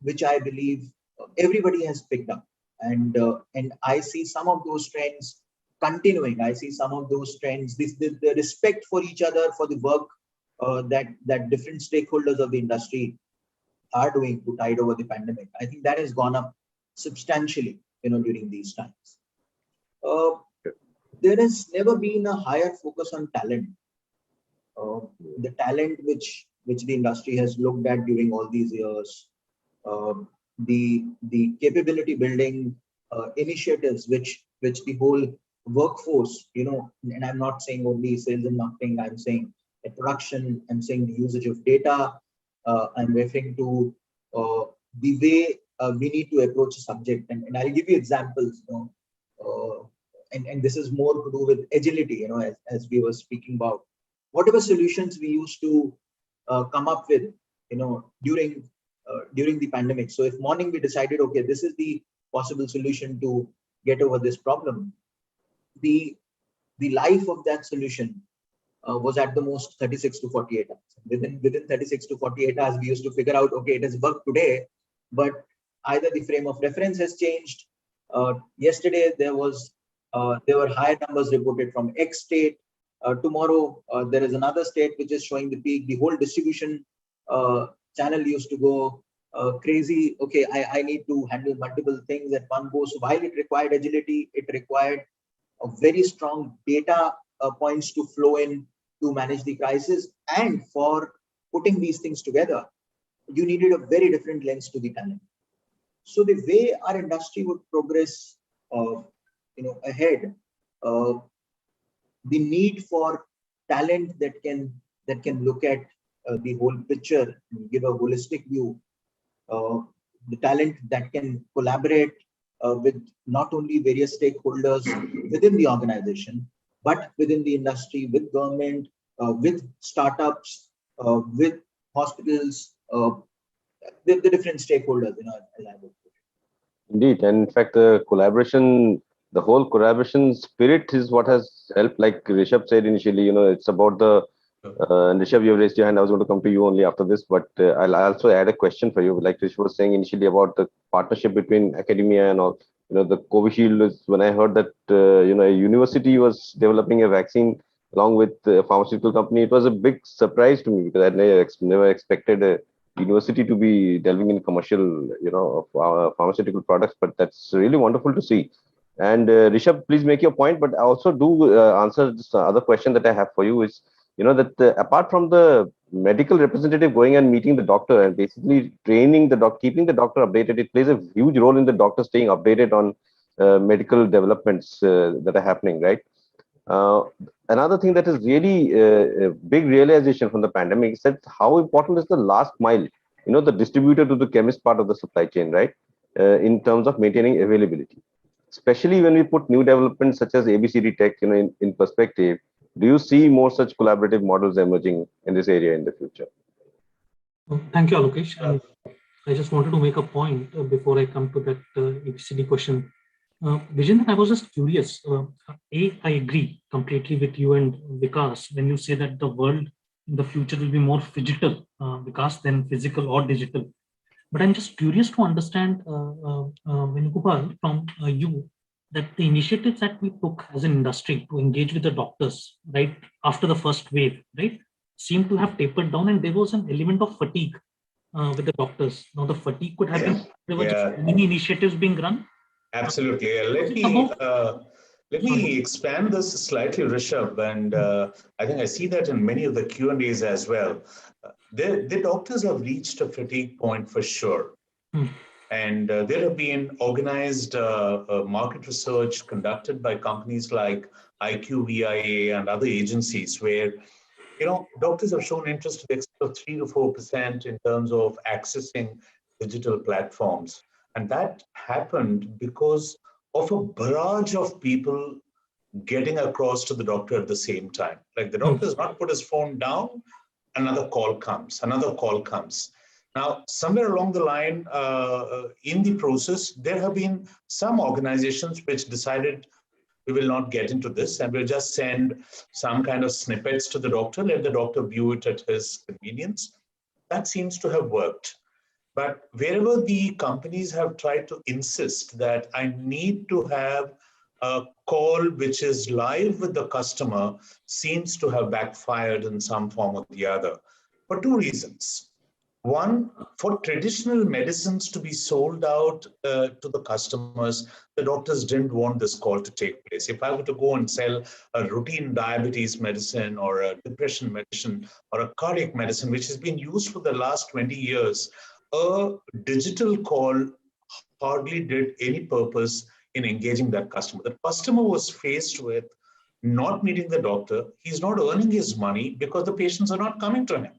which I believe everybody has picked up, and I see some of those trends continuing. I see some of those trends, the respect for each other, for the work that different stakeholders of the industry are doing to tide over the pandemic. I think that has gone up substantially, during these times. There has never been a higher focus on talent. The talent which the industry has looked at during all these years, the capability building initiatives which the whole workforce, and I'm not saying only sales and marketing, I'm saying production, I'm saying the usage of data, I'm referring to the way we need to approach a subject, and I'll give you examples, and this is more to do with agility, as we were speaking about. Whatever solutions we used to come up with, during the pandemic. So if morning we decided, okay, this is the possible solution to get over this problem, the life of that solution was at the most 36 to 48 hours. Within 36 to 48 hours, we used to figure out, okay, it has worked today, but either the frame of reference has changed. Yesterday, there was There were higher numbers reported from X state. Tomorrow, there is another state which is showing the peak. The whole distribution channel used to go crazy. Okay, I need to handle multiple things at one go. So while it required agility, it required a very strong data points to flow in to manage the crisis. And for putting these things together, you needed a very different lens to the talent. So the way our industry would progress, ahead, the need for talent that can look at the whole picture, give a holistic view, the talent that can collaborate with not only various stakeholders within the organization, but within the industry, with government, with startups, with hospitals, the different stakeholders, as I would put it. Indeed, and in fact, the whole collaboration spirit is what has helped. Like Rishabh said initially, it's about the. And Rishabh, you have raised your hand. I was going to come to you only after this, but I'll also add a question for you. Like Rishabh was saying initially about the partnership between academia and all. The Covishield is when I heard that a university was developing a vaccine along with a pharmaceutical company. It was a big surprise to me because I never expected a university to be delving in commercial, of pharmaceutical products. But that's really wonderful to see. And Rishabh, please make your point. But I also do answer this other question that I have for you is, that apart from the medical representative going and meeting the doctor and basically training the doctor, keeping the doctor updated, it plays a huge role in the doctor staying updated on medical developments that are happening, right? Uh, Another thing that is really a big realization from the pandemic is that how important is the last mile, the distributor to the chemist part of the supply chain, right? In terms of maintaining availability, especially when we put new developments such as ABCD tech, in perspective. Do you see more such collaborative models emerging in this area in the future? Thank you, Alokesh. And I just wanted to make a point before I come to that ABCD question. Vijay, I was just curious. I agree completely with you and Vikas when you say that the world in the future will be more digital, Vikas, than physical or digital. But I'm just curious to understand, Venugopal, from you, that the initiatives that we took as an industry to engage with the doctors, right, after the first wave, right, seem to have tapered down, and there was an element of fatigue with the doctors. Now, the fatigue could have been there were just many initiatives being run. Absolutely. Let me expand this slightly, Rishabh, and I think I see that in many of the Q&As as well. The doctors have reached a fatigue point for sure. And there have been organized market research conducted by companies like IQVIA and other agencies where, doctors have shown interest to the extent of 3 to 4% in terms of accessing digital platforms. And that happened because of a barrage of people getting across to the doctor at the same time. Like the doctor has not put his phone down, another call comes. Now, somewhere along the line in the process, there have been some organizations which decided we will not get into this and we'll just send some kind of snippets to the doctor, let the doctor view it at his convenience. That seems to have worked. But wherever the companies have tried to insist that I need to have a call which is live with the customer, seems to have backfired in some form or the other for two reasons. One, for traditional medicines to be sold out to the customers, the doctors didn't want this call to take place. If I were to go and sell a routine diabetes medicine or a depression medicine or a cardiac medicine, which has been used for the last 20 years, a digital call hardly did any purpose in engaging that customer. The customer was faced with not meeting the doctor. He's not earning his money because the patients are not coming to him.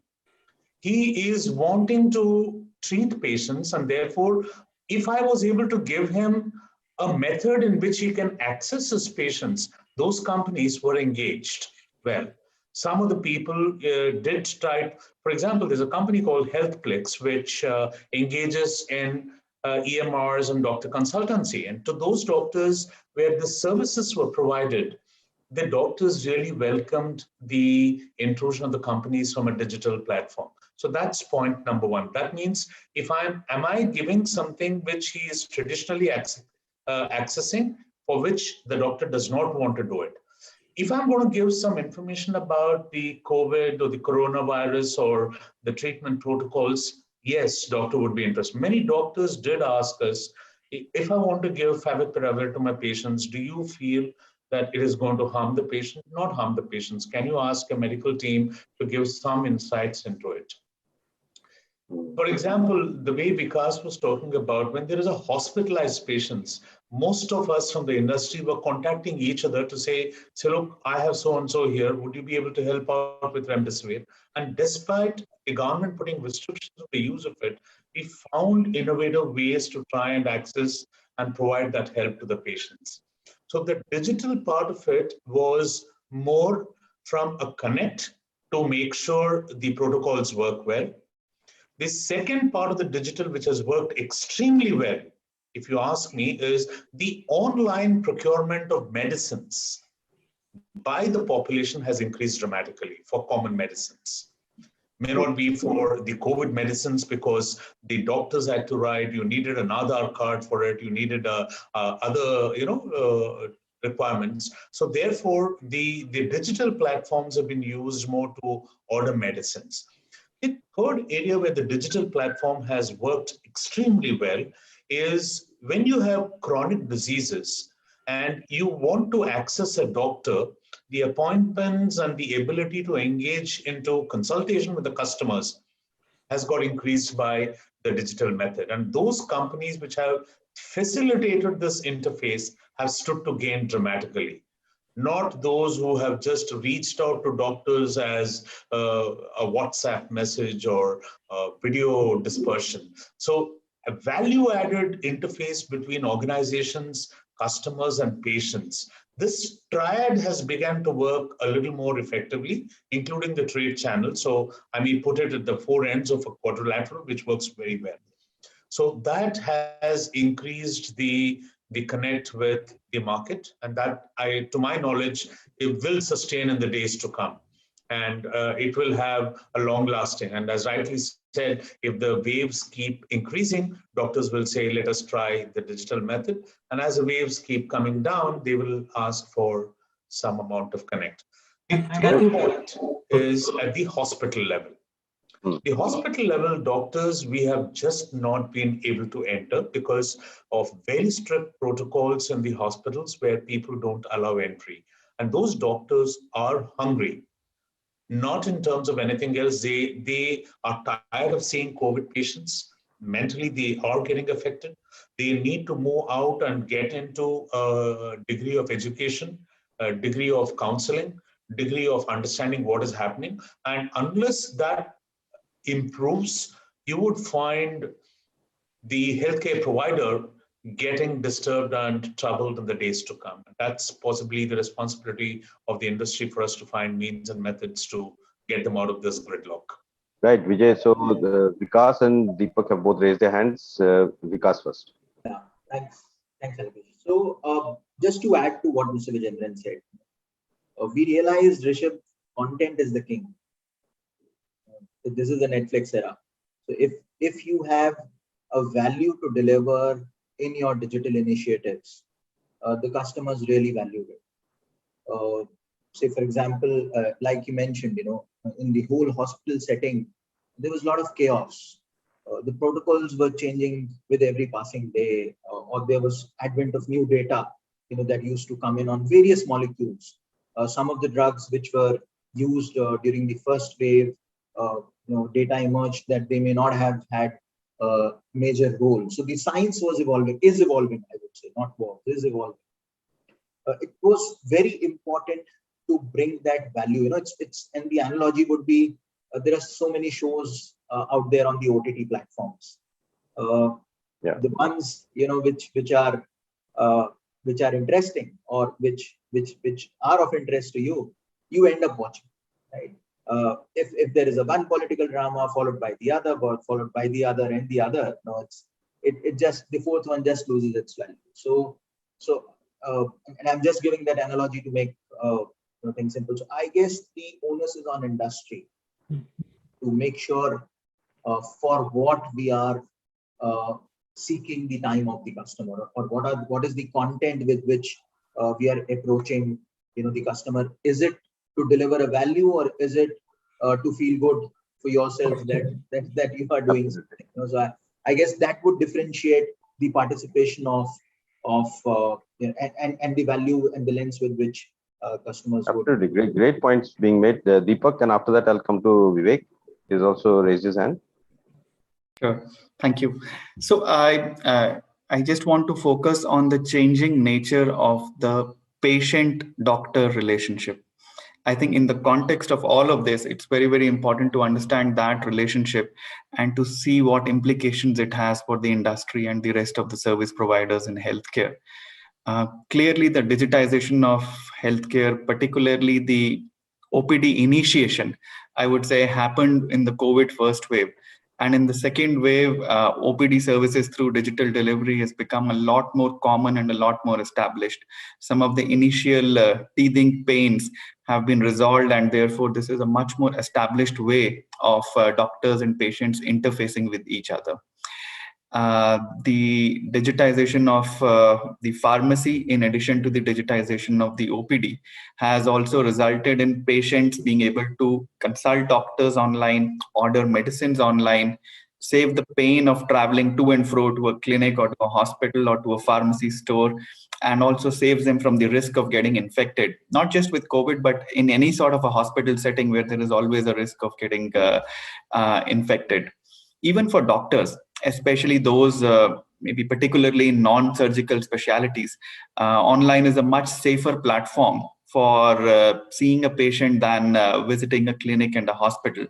He is wanting to treat patients, and therefore, if I was able to give him a method in which he can access his patients, those companies were engaged. Well, some of the people did try. For example, there's a company called HealthClicks, which engages in EMRs and doctor consultancy. And to those doctors where the services were provided, the doctors really welcomed the intrusion of the companies from a digital platform. So that's point number one. That means if am I giving something which he is traditionally accessing? for which the doctor does not want to do it. If I'm going to give some information about the COVID or the coronavirus or the treatment protocols, yes, doctor would be interested. Many doctors did ask us, if I want to give favipiravir to my patients, do you feel that it is going to harm the patient? Not harm the patients. Can you ask a medical team to give some insights into it? For example, the way Vikas was talking about, when there is a hospitalized patients, most of us from the industry were contacting each other to say, look, I have so-and-so here. Would you be able to help out with remdesivir? And despite the government putting restrictions on the use of it, we found innovative ways to try and access and provide that help to the patients. So the digital part of it was more from a connect to make sure the protocols work well. The second part of the digital, which has worked extremely well, if you ask me, is the online procurement of medicines by the population has increased dramatically for common medicines. May not be for the COVID medicines because the doctors had to write, you needed an Aadhaar card for it, you needed other, requirements. So therefore, the digital platforms have been used more to order medicines. The third area where the digital platform has worked extremely well is when you have chronic diseases and you want to access a doctor, the appointments and the ability to engage into consultation with the customers has got increased by the digital method. And those companies which have facilitated this interface have stood to gain dramatically. Not those who have just reached out to doctors as a WhatsApp message or video dispersion. So a value-added interface between organizations, customers, and patients. This triad has begun to work a little more effectively, including the trade channel. So I may put it at the four ends of a quadrilateral, which works very well. So that has increased the connect with the market, and that, to my knowledge, it will sustain in the days to come, and it will have a long lasting. And as rightly said, if the waves keep increasing, doctors will say, let us try the digital method. And as the waves keep coming down, they will ask for some amount of connect. The third point is at the hospital level. The hospital level doctors, we have just not been able to enter because of very strict protocols in the hospitals where people don't allow entry. And those doctors are hungry, not in terms of anything else. They are tired of seeing COVID patients. Mentally, they are getting affected. They need to move out and get into a degree of education, a degree of counseling, degree of understanding what is happening. And unless that improves, you would find the healthcare provider getting disturbed and troubled in the days to come. That's possibly the responsibility of the industry for us to find means and methods to get them out of this gridlock. Right, Vijay. So Vikas and Deepak have both raised their hands. Vikas first. Yeah, thanks, Alpesh. So just to add to what Mr. Vijendran said, we realized, Rishabh, content is the king. This is the Netflix era. So if you have a value to deliver in your digital initiatives, the customers really value it. Say, for example, like you mentioned, in the whole hospital setting, there was a lot of chaos. The protocols were changing with every passing day, or there was advent of new data, that used to come in on various molecules. Some of the drugs which were used during the first wave, data emerged that they may not have had a major role. So the science was evolving, is evolving, I would say, not was, is evolving. It was very important to bring that value. And the analogy would be, there are so many shows out there on the OTT platforms. The ones, which are interesting or which are of interest to you, you end up watching, right? If there is a one political drama followed by the other, followed by the other and the other, it just, the fourth one just loses its value. So and I'm just giving that analogy to make things simple. So I guess the onus is on industry to make sure for what we are seeking the time of the customer, or what is the content with which we are approaching, the customer? Is it to deliver a value, or is it to feel good for yourself that you are doing something? So I guess that would differentiate the participation of and the value and the lens with which customers would. Absolutely, great points being made, Deepak. And after that, I'll come to Vivek. He's also raised his hand. Sure, thank you. So I just want to focus on the changing nature of the patient-doctor relationship. I think in the context of all of this, it's very, very important to understand that relationship and to see what implications it has for the industry and the rest of the service providers in healthcare. Clearly, the digitization of healthcare, particularly the OPD initiation, I would say happened in the COVID first wave. And in the second wave, OPD services through digital delivery has become a lot more common and a lot more established. Some of the initial teething pains have been resolved, and therefore this is a much more established way of doctors and patients interfacing with each other. The digitization of the pharmacy, in addition to the digitization of the OPD, has also resulted in patients being able to consult doctors online, order medicines online, save the pain of traveling to and fro to a clinic or to a hospital or to a pharmacy store, and also saves them from the risk of getting infected, not just with COVID, but in any sort of a hospital setting where there is always a risk of getting infected. Even for doctors, especially those maybe particularly non-surgical specialties, online is a much safer platform for seeing a patient than visiting a clinic and a hospital.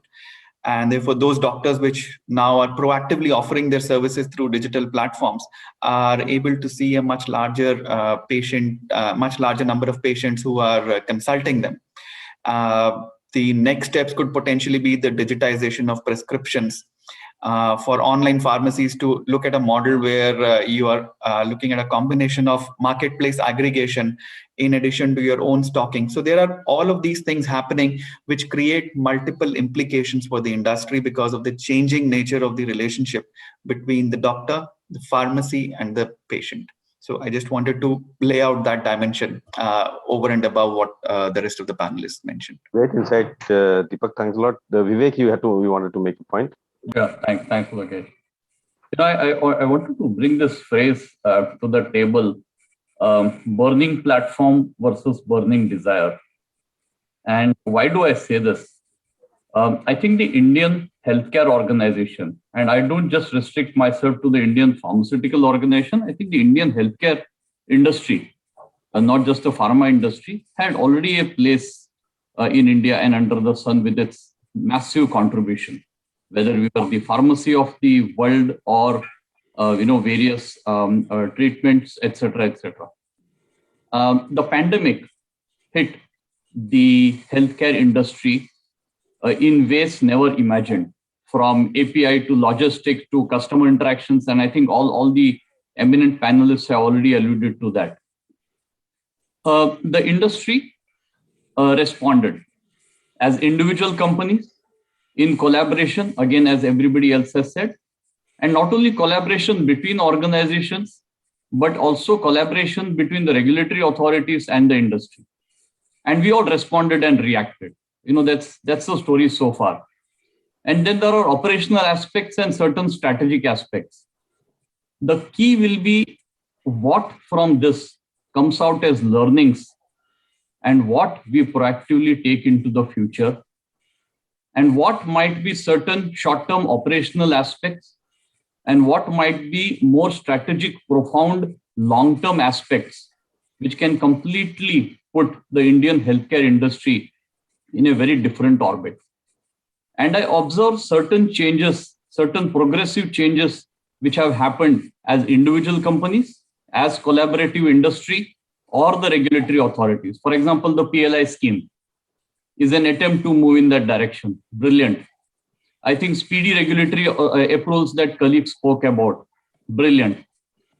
And therefore, those doctors which now are proactively offering their services through digital platforms are able to see a much larger much larger number of patients who are consulting them. The next steps could potentially be the digitization of prescriptions. For online pharmacies to look at a model where you are looking at a combination of marketplace aggregation in addition to your own stocking. So there are all of these things happening which create multiple implications for the industry because of the changing nature of the relationship between the doctor, the pharmacy, and the patient. So I just wanted to lay out that dimension over and above what the rest of the panelists mentioned. Great insight, Deepak. Thanks a lot. Vivek, you wanted to make a point. Yeah, thanks, Lokesh. I wanted to bring this phrase to the table, burning platform versus burning desire. And why do I say this? I think the Indian healthcare organization, and I don't just restrict myself to the Indian pharmaceutical organization, I think the Indian healthcare industry, not just the pharma industry, had already a place in India and under the sun with its massive contribution. Whether we were the pharmacy of the world or various treatments, etc., etc. The pandemic hit the healthcare industry in ways never imagined, from API to logistics to customer interactions, and I think all the eminent panelists have already alluded to that. The industry responded as individual companies, in collaboration, again, as everybody else has said, and not only collaboration between organizations, but also collaboration between the regulatory authorities and the industry. And we all responded and reacted. That's the story so far. And then there are operational aspects and certain strategic aspects. The key will be what from this comes out as learnings and what we proactively take into the future, and what might be certain short-term operational aspects, and what might be more strategic, profound, long-term aspects, which can completely put the Indian healthcare industry in a very different orbit. And I observe certain changes, certain progressive changes, which have happened as individual companies, as collaborative industry, or the regulatory authorities. For example, the PLI scheme is an attempt to move in that direction. Brilliant. I think speedy regulatory approvals that colleagues spoke about. Brilliant.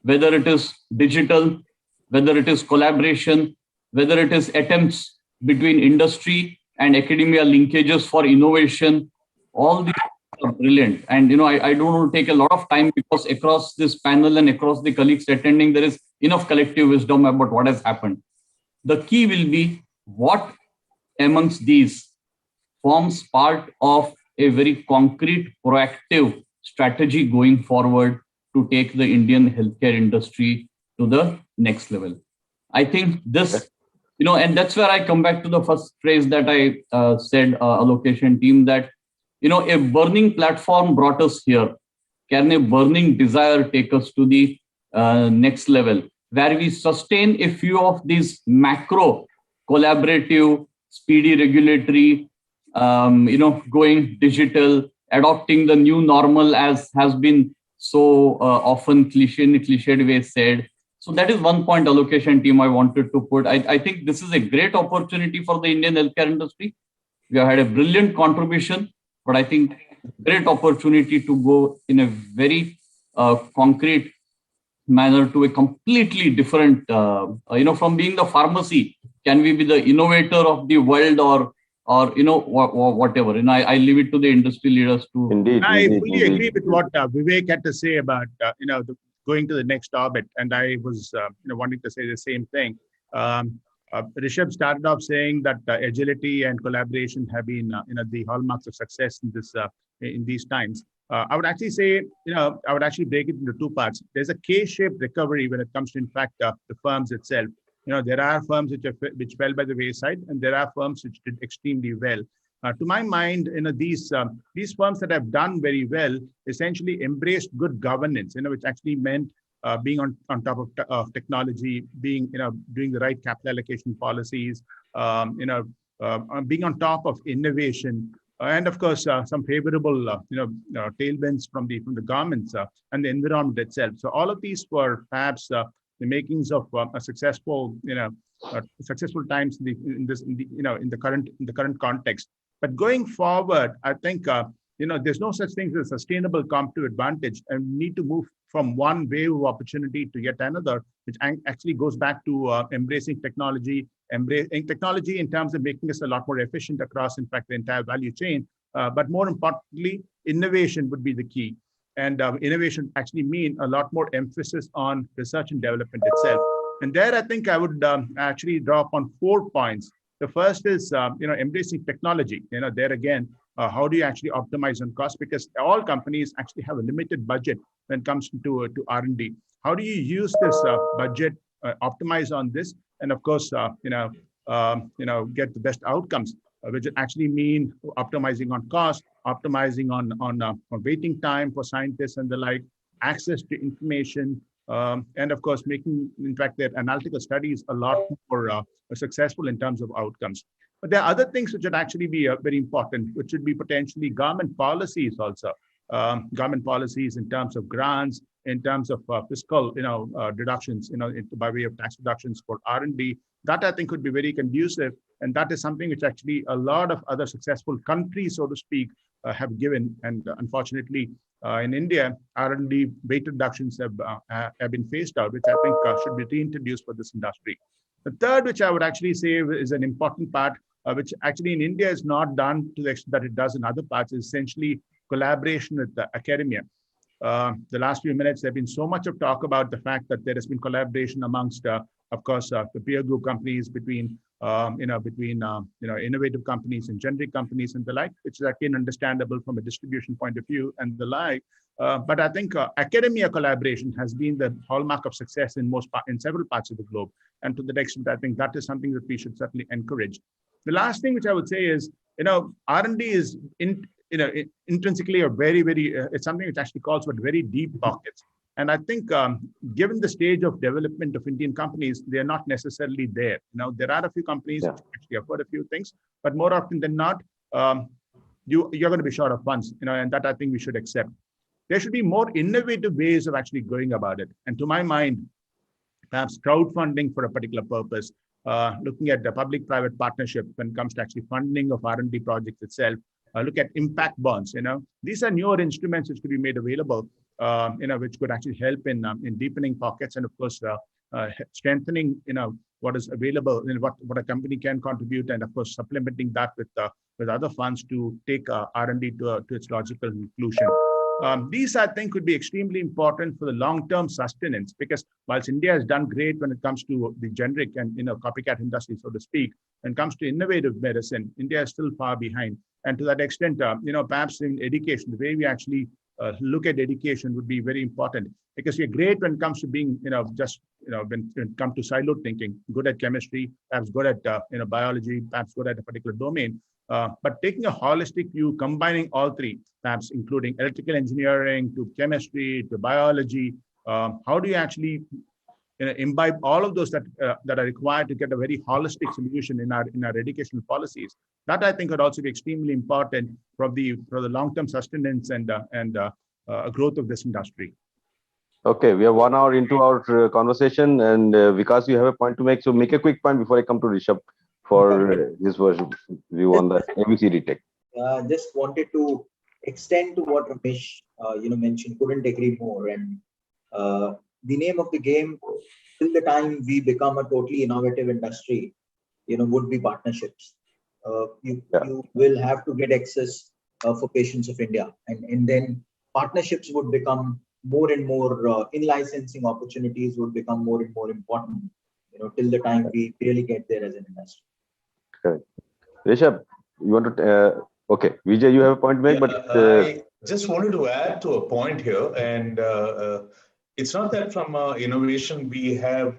Whether it is digital, whether it is collaboration, whether it is attempts between industry and academia linkages for innovation, all these Brilliant. And, I don't want to take a lot of time because across this panel and across the colleagues attending, there is enough collective wisdom about what has happened. The key will be what amongst these forms part of a very concrete, proactive strategy going forward to take the Indian healthcare industry to the next level. I think this, and that's where I come back to the first phrase that I said, allocation team, that, a burning platform brought us here. Can a burning desire take us to the next level, where we sustain a few of these macro collaborative, speedy regulatory, going digital, adopting the new normal, as has been so often cliched way said. So that is one point, allocation team, I wanted to put. I think this is a great opportunity for the Indian healthcare industry. We have had a brilliant contribution, but I think great opportunity to go in a very concrete manner to a completely different, from being the pharmacy, can we be the innovator of the world, or whatever. I leave it to the industry leaders to. Indeed, I fully agree with what Vivek had to say about going to the next orbit, and I was wanting to say the same thing. Rishabh started off saying that agility and collaboration have been the hallmarks of success in these times. I would actually say, I would actually break it into two parts. There's a K-shaped recovery when it comes to, in fact, the firms itself. There are firms which fell by the wayside, and there are firms which did extremely well. To my mind, these firms that have done very well essentially embraced good governance, which actually meant being on top of technology, being doing the right capital allocation policies, being on top of innovation, and of course some favorable tailwinds from the governments and the environment itself. So all of these were perhaps the makings of a successful successful times in the current context. But going forward, I think there's no such thing as a sustainable competitive advantage, and we need to move from one wave of opportunity to yet another, which actually goes back to embracing technology in terms of making us a lot more efficient across, in fact, the entire value chain. But more importantly, innovation would be the key. And innovation actually mean a lot more emphasis on research and development itself. And there, I think I would actually draw upon 4 points. The first is, embracing technology. There again, how do you actually optimize on cost? Because all companies actually have a limited budget when it comes to R&D. How do you use this budget, optimize on this, and of course, get the best outcomes, which actually mean optimizing on cost, optimizing on waiting time for scientists and the like, access to information, and of course, making, in fact, their analytical studies a lot more successful in terms of outcomes. But there are other things which would actually be very important, which would be potentially government policies also. Government policies in terms of grants, in terms of fiscal, deductions, by way of tax reductions for R&D. That I think could be very conducive, and that is something which actually a lot of other successful countries, so to speak, have given. And unfortunately, in India, R&D weight reductions have been phased out, which I think should be reintroduced for this industry. The third, which I would actually say is an important part, which actually in India is not done to the extent that it does in other parts, is essentially collaboration with academia. The last few minutes, there have been so much of talk about the fact that there has been collaboration amongst, of course, the peer group companies between innovative companies and generic companies and the like, which is again understandable from a distribution point of view and the like. But I think academia collaboration has been the hallmark of success in several parts of the globe. And to the extent, I think that is something that we should certainly encourage. The last thing which I would say is, R&D is intrinsically a very, very, it's something which actually calls for very deep pockets. And I think given the stage of development of Indian companies, they're not necessarily there. There are a few companies which actually afford a few things, but more often than not, you're going to be short of funds, and that I think we should accept. There should be more innovative ways of actually going about it. And to my mind, perhaps crowdfunding for a particular purpose, looking at the public-private partnership when it comes to actually funding of R&D projects itself, look at impact bonds. These are newer instruments which could be made available, which could actually help in deepening pockets and, of course, strengthening, what is available and what a company can contribute, and of course supplementing that with other funds to take R&D to its logical conclusion. These, I think, could be extremely important for the long-term sustenance, because whilst India has done great when it comes to the generic and copycat industry, so to speak, when it comes to innovative medicine, India is still far behind. And to that extent, perhaps in education, the way we actually look at education would be very important, because we're great when it comes to being, when it comes to siloed thinking, good at chemistry, perhaps good at biology, perhaps good at a particular domain. But taking a holistic view, combining all three, perhaps including electrical engineering to chemistry to biology, how do you actually imbibe all of those that are required to get a very holistic solution in our educational policies? That, I think, would also be extremely important for the long-term sustenance and growth of this industry. Okay, we are 1 hour into our conversation, and Vikas, you have a point to make. So make a quick point before I come to Rishabh for his view on the ABCD tech. Just wanted to extend to what Ramesh mentioned. Couldn't agree more. And the name of the game, till the time we become a totally innovative industry, would be partnerships. You will have to get access for patients of India, and then partnerships would become more and more, in licensing opportunities would become more and more important, till the time we really get there as an industry. Correct. Rishabh, you want to, okay, Vijay, you have a point to make, but I just wanted to add to a point here, and it's not that from innovation we have,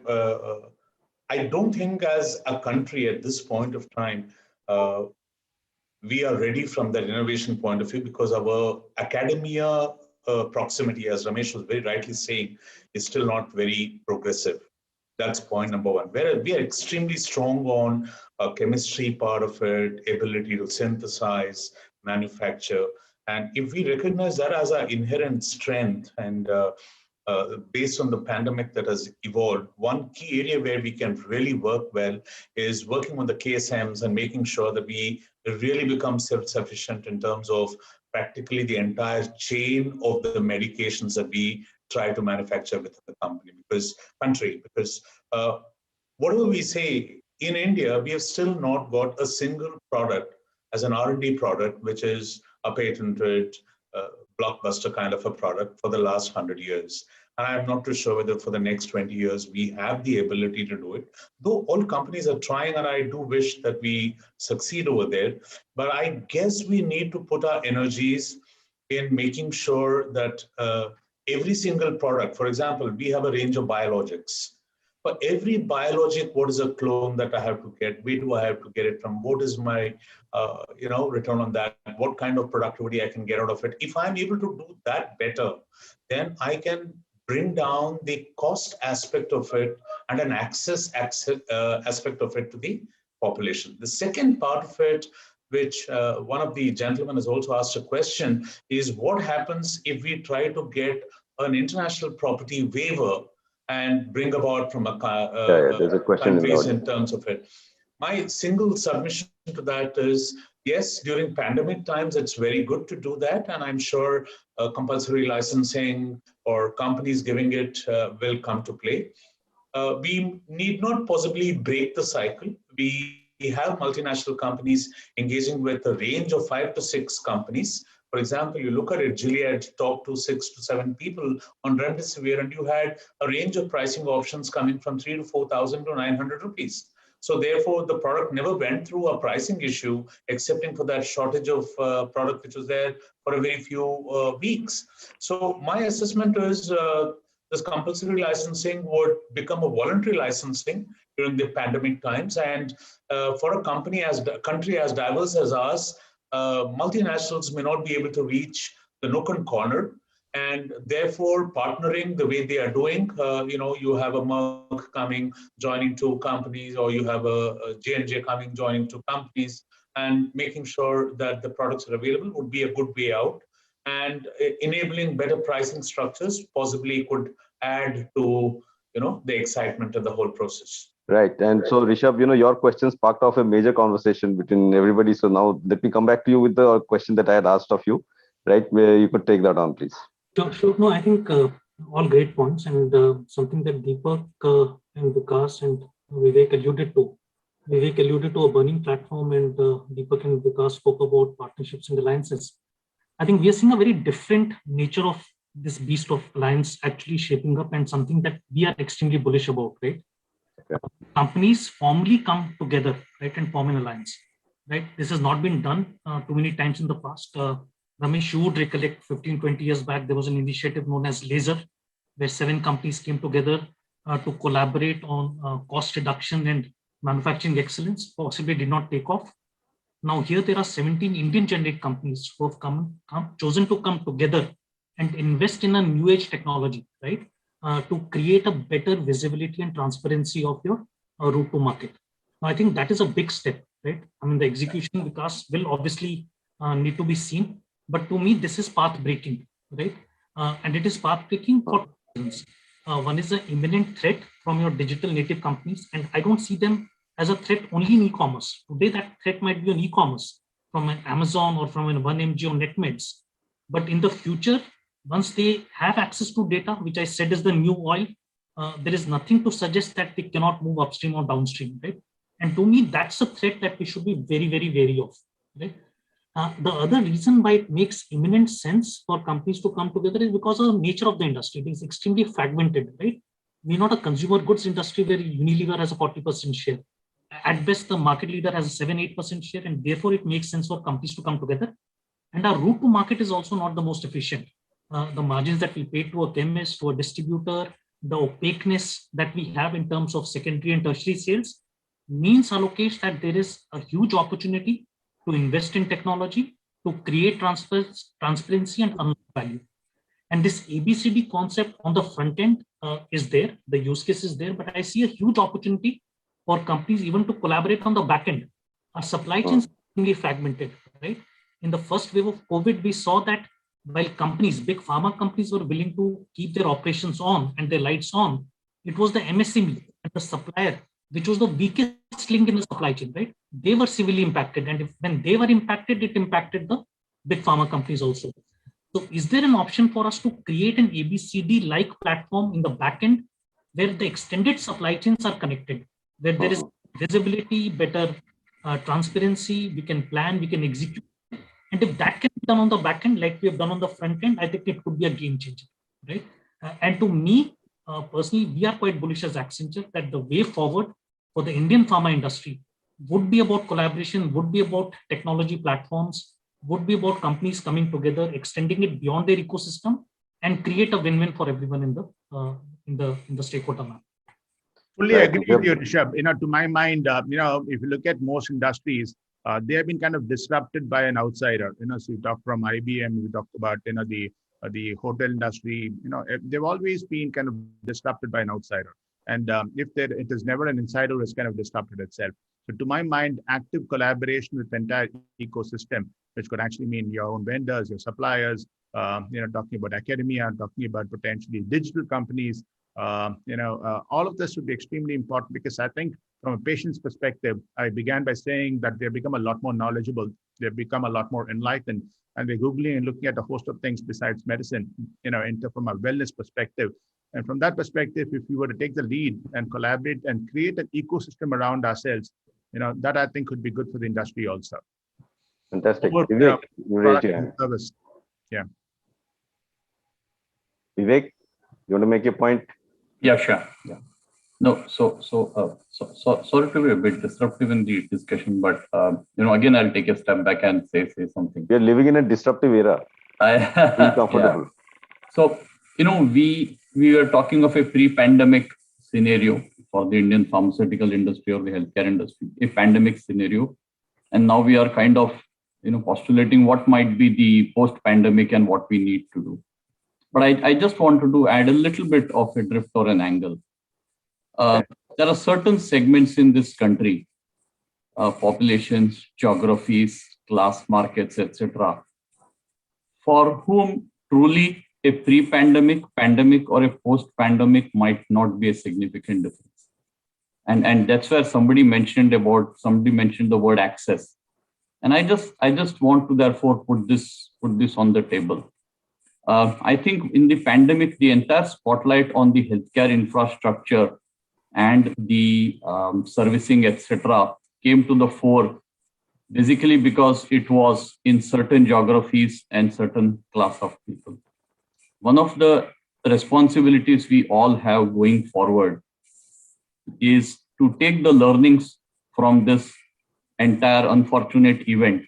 I don't think as a country at this point of time, we are ready from that innovation point of view, because our academia proximity, as Ramesh was very rightly saying, is still not very progressive. That's point number one. We are extremely strong on chemistry part of it, ability to synthesize, manufacture. And if we recognize that as our inherent strength, and based on the pandemic that has evolved, one key area where we can really work well is working on the KSMs and making sure that we really become self-sufficient in terms of practically the entire chain of the medications that we try to manufacture with the country. Because whatever we say, in India, we have still not got a single product as an R&D product, which is a patented blockbuster kind of a product for the last 100 years. And I'm not too sure whether for the next 20 years, we have the ability to do it. Though all companies are trying, and I do wish that we succeed over there. But I guess we need to put our energies in making sure that every single product, for example, we have a range of biologics. For every biologic, what is a clone that I have to get? Where do I have to get it from? What is my return on that? What kind of productivity I can get out of it? If I'm able to do that better, then I can bring down the cost aspect of it and an access aspect of it to the population. The second part of it, which one of the gentlemen has also asked a question, is what happens if we try to get an international property waiver and bring about from there's a question countries in terms of it. My single submission to that is, yes, during pandemic times, it's very good to do that. And I'm sure compulsory licensing or companies giving it will come to play. We need not possibly break the cycle. We have multinational companies engaging with a range of 5 to 6 companies. For example, you look at it, Gilead talked to 6 to 7 people on remdesivir, and you had a range of pricing options coming from 3 to 4,000 to 900 rupees. So therefore, the product never went through a pricing issue, excepting for that shortage of product which was there for a very few weeks. So my assessment is this compulsory licensing would become a voluntary licensing during the pandemic times. And for a country as diverse as ours, multinationals may not be able to reach the nook and corner, and therefore partnering the way they are doing, you have a Merck coming, joining 2 companies, or you have a J&J coming, joining 2 companies, and making sure that the products are available would be a good way out. And enabling better pricing structures possibly could add to, the excitement of the whole process. Right. And so, Rishabh, your question sparked off a major conversation between everybody. So now let me come back to you with the question that I had asked of you, right? Where you could take that on, please. Sure. No, I think all great points, and something that Deepak and Vikas and Vivek alluded to. Vivek alluded to a burning platform, and Deepak and Vikas spoke about partnerships and alliances. I think we are seeing a very different nature of this beast of alliance actually shaping up, and something that we are extremely bullish about, right? Yeah. Companies formally come together, right, and form an alliance, right? This has not been done too many times in the past. Ramesh, you would recollect 15, 20 years back, there was an initiative known as Laser, where 7 companies came together to collaborate on cost reduction and manufacturing excellence. Possibly did not take off. Now here there are 17 Indian generic companies who have chosen to come together and invest in a new age technology, right? To create a better visibility and transparency of your route to market. Now, I think that is a big step, right? I mean, the execution because will obviously need to be seen, but to me, this is path breaking, right? And it is path breaking for 2 reasons. One is the imminent threat from your digital native companies, and I don't see them as a threat only in e-commerce. Today, that threat might be on e-commerce from an Amazon or from an 1mg or Netmeds. But in the future, once they have access to data, which I said is the new oil, there is nothing to suggest that they cannot move upstream or downstream, right? And to me, that's a threat that we should be very, very wary of, right? The other reason why it makes imminent sense for companies to come together is because of the nature of the industry. It is extremely fragmented, right? We're not a consumer goods industry where Unilever has a 40% share. At best, the market leader has a 7-8% share, and therefore it makes sense for companies to come together. And our route to market is also not the most efficient. The margins that we pay to a chemist, to a distributor, the opaqueness that we have in terms of secondary and tertiary sales means, Alokesh, that there is a huge opportunity to invest in technology, to create transparency and unlock value. And this ABCD concept on the front end is there, the use case is there, but I see a huge opportunity for companies even to collaborate on the back end. Our supply chain is extremely fragmented, right? In the first wave of COVID, we saw that while companies, big pharma companies were willing to keep their operations on and their lights on, it was the MSME and the supplier, which was the weakest link in the supply chain, right? They were severely impacted. And when they were impacted, it impacted the big pharma companies also. So is there an option for us to create an ABCD-like platform in the backend where the extended supply chains are connected, where there is visibility, better transparency, we can plan, we can execute. And if that can be done on the backend, like we have done on the front end, I think it could be a game changer, right? And to me, personally, we are quite bullish as Accenture that the way forward for the Indian pharma industry would be about collaboration, would be about technology platforms, would be about companies coming together, extending it beyond their ecosystem, and create a win-win for everyone in the stakeholder map. Fully agree with you, Rishabh. To my mind, if you look at most industries, they have been kind of disrupted by an outsider. So you talk from IBM, we talk about the hotel industry. They've always been kind of disrupted by an outsider. And if it is never an insider who has kind of disrupted itself. So to my mind, active collaboration with the entire ecosystem, which could actually mean your own vendors, your suppliers, talking about academia, talking about potentially digital companies, all of this would be extremely important because I think from a patient's perspective, I began by saying that they've become a lot more knowledgeable. They've become a lot more enlightened, and they're Googling and looking at a host of things besides medicine, from a wellness perspective. And from that perspective, if you were to take the lead and collaborate and create an ecosystem around ourselves, that I think could be good for the industry also. Fantastic. Vivek, you raised your hand. Service. Yeah. Vivek, you want to make your point? Yeah, sure. Yeah. No, so sorry to be a bit disruptive in the discussion, but again, I'll take a step back and say something. We are living in a disruptive era. Be comfortable. Yeah. So, we are talking of a pre-pandemic scenario for the Indian pharmaceutical industry or the healthcare industry, a pandemic scenario. And now we are kind of, postulating what might be the post-pandemic and what we need to do. But I just wanted to add a little bit of a drift or an angle. There are certain segments in this country, populations, geographies, class markets, etc., for whom truly a pre-pandemic, pandemic, or a post-pandemic might not be a significant difference. And that's where somebody mentioned the word access. And I just want to therefore put this on the table. I think in the pandemic, the entire spotlight on the healthcare infrastructure and the servicing, etc., came to the fore basically because it was in certain geographies and certain class of people. One of the responsibilities we all have going forward is to take the learnings from this entire unfortunate event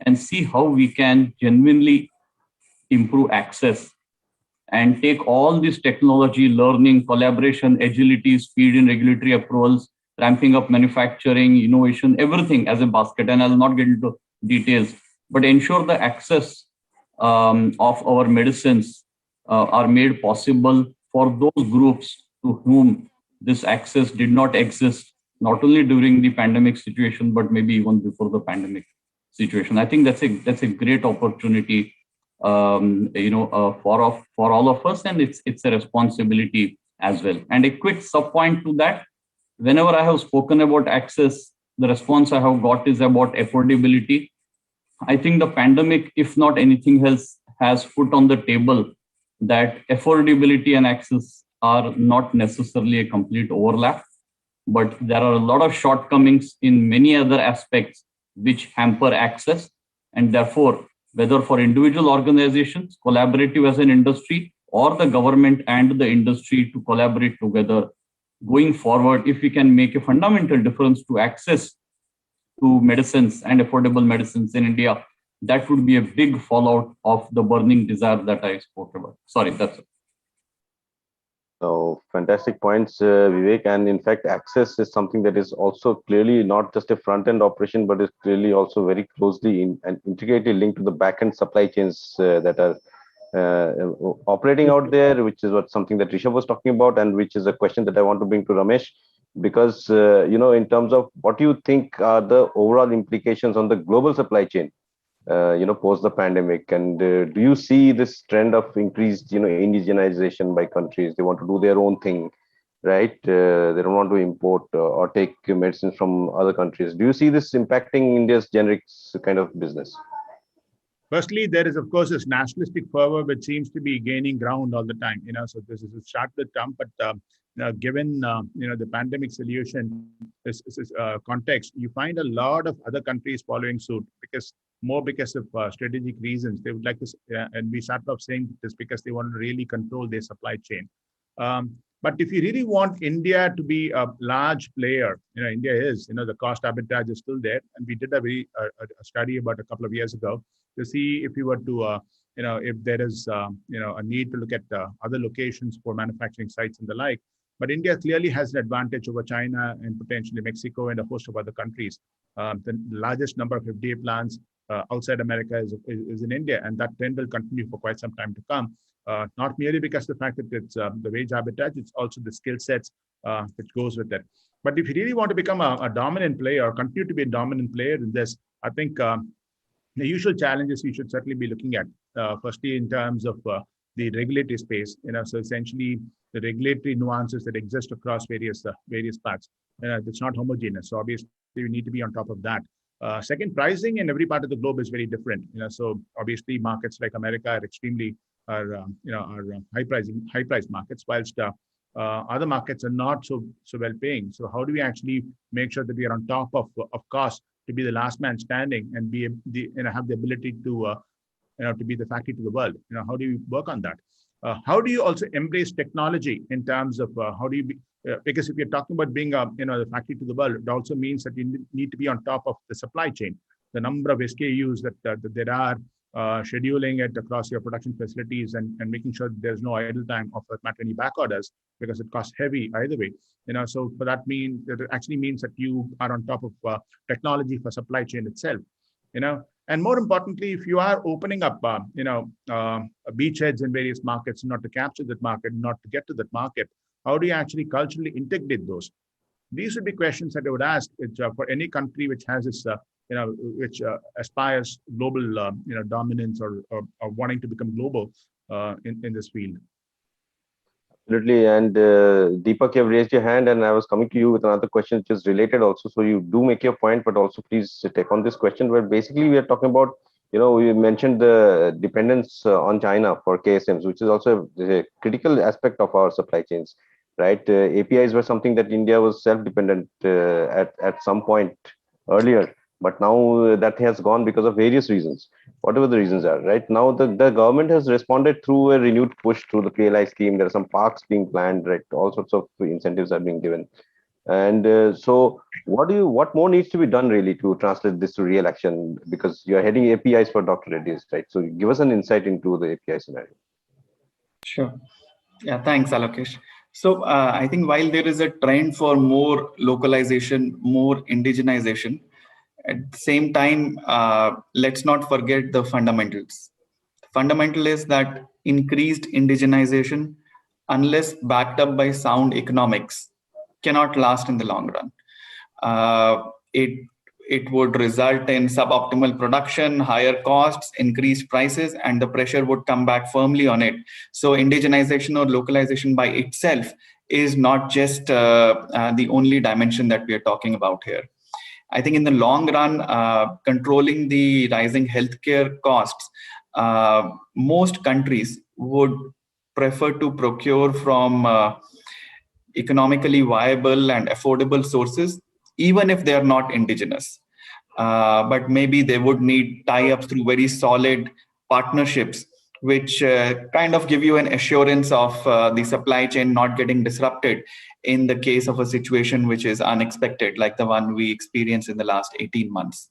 and see how we can genuinely improve access and take all this technology, learning, collaboration, agility, speed in regulatory approvals, ramping up manufacturing, innovation, everything as a basket. And I'll not get into details, but ensure the access of our medicines are made possible for those groups to whom this access did not exist, not only during the pandemic situation, but maybe even before the pandemic situation. I think that's a great opportunity, for all of us, and it's a responsibility as well. And a quick sub point to that: whenever I have spoken about access, the response I have got is about affordability. I think the pandemic, if not anything else, has put on the table that affordability and access are not necessarily a complete overlap, but there are a lot of shortcomings in many other aspects which hamper access. And therefore, whether for individual organizations, collaborative as an industry, or the government and the industry to collaborate together, going forward, if we can make a fundamental difference to access to medicines and affordable medicines in India, that would be a big fallout of the burning desire that I spoke about. Sorry, that's it. So fantastic points, Vivek. And in fact, access is something that is also clearly not just a front-end operation, but is clearly also very closely and intricately linked to the back-end supply chains that are operating out there, which is what something that Rishabh was talking about, and which is a question that I want to bring to Ramesh, because in terms of what do you think are the overall implications on the global supply chain, post the pandemic, and do you see this trend of increased, indigenization by countries? They want to do their own thing, right? They don't want to import or take medicines from other countries. Do you see this impacting India's generics kind of business? Firstly, there is, of course, this nationalistic fervor which seems to be gaining ground all the time. So this is a start the Trump, but given the pandemic solution this context, you find a lot of other countries following suit because of strategic reasons. They would like to, and we started off saying this because they want to really control their supply chain. But if you really want India to be a large player, India is, the cost arbitrage is still there. And we did a study about a couple of years ago to see if we were to, if there is, a need to look at other locations for manufacturing sites and the like. But India clearly has an advantage over China and potentially Mexico and a host of other countries. The largest number of FDA plants outside America is in India, and that trend will continue for quite some time to come. Not merely because of the fact that it's the wage arbitrage, it's also the skill sets which goes with it. But if you really want to become a dominant player or continue to be a dominant player in this, I think the usual challenges you should certainly be looking at. Firstly, in terms of the regulatory space, so essentially the regulatory nuances that exist across various parts. It's not homogeneous, so obviously we need to be on top of that. Second, pricing in every part of the globe is very different. So obviously markets like America are extremely high price markets, whilst other markets are not so well paying. So how do we actually make sure that we are on top of cost to be the last man standing and have the ability to be the factory to the world? How do you work on that? How do you also embrace technology in terms of how do you be, because if you're talking about being the factory to the world, it also means that you need to be on top of the supply chain, the number of SKUs that there are, scheduling it across your production facilities and making sure that there's no idle time of that matter any back orders, because it costs heavy either way. So for that it actually means that you are on top of technology for supply chain itself. And more importantly, if you are opening up, beachheads in various markets, not to capture that market, not to get to that market, how do you actually culturally integrate those? These would be questions that I would ask for any country which has this, which aspires global, dominance or wanting to become global in this field. Absolutely. And Deepak, you have raised your hand, and I was coming to you with another question which is related also. So you do make your point, but also please take on this question where basically we are talking about, we mentioned the dependence on China for KSMs, which is also a critical aspect of our supply chains. right? APIs were something that India was self-dependent at some point earlier, but now that has gone because of various reasons, whatever the reasons are. Right now, the government has responded through a renewed push through the PLI scheme. There are some parks being planned, right? All sorts of incentives are being given. And so, what more needs to be done really to translate this to real action? Because you're heading APIs for Dr. Reddy's, right? So, give us an insight into the API scenario. Sure. Yeah, thanks, Alokesh. So I think while there is a trend for more localization, more indigenization, at the same time, let's not forget the fundamentals. The fundamental is that increased indigenization, unless backed up by sound economics, cannot last in the long run. It would result in suboptimal production, higher costs, increased prices, and the pressure would come back firmly on it. So indigenization or localization by itself is not just the only dimension that we are talking about here. I think in the long run, controlling the rising healthcare costs, most countries would prefer to procure from economically viable and affordable sources, even if they are not indigenous. But maybe they would need tie-ups through very solid partnerships, which kind of give you an assurance of the supply chain not getting disrupted in the case of a situation which is unexpected, like the one we experienced in the last 18 months.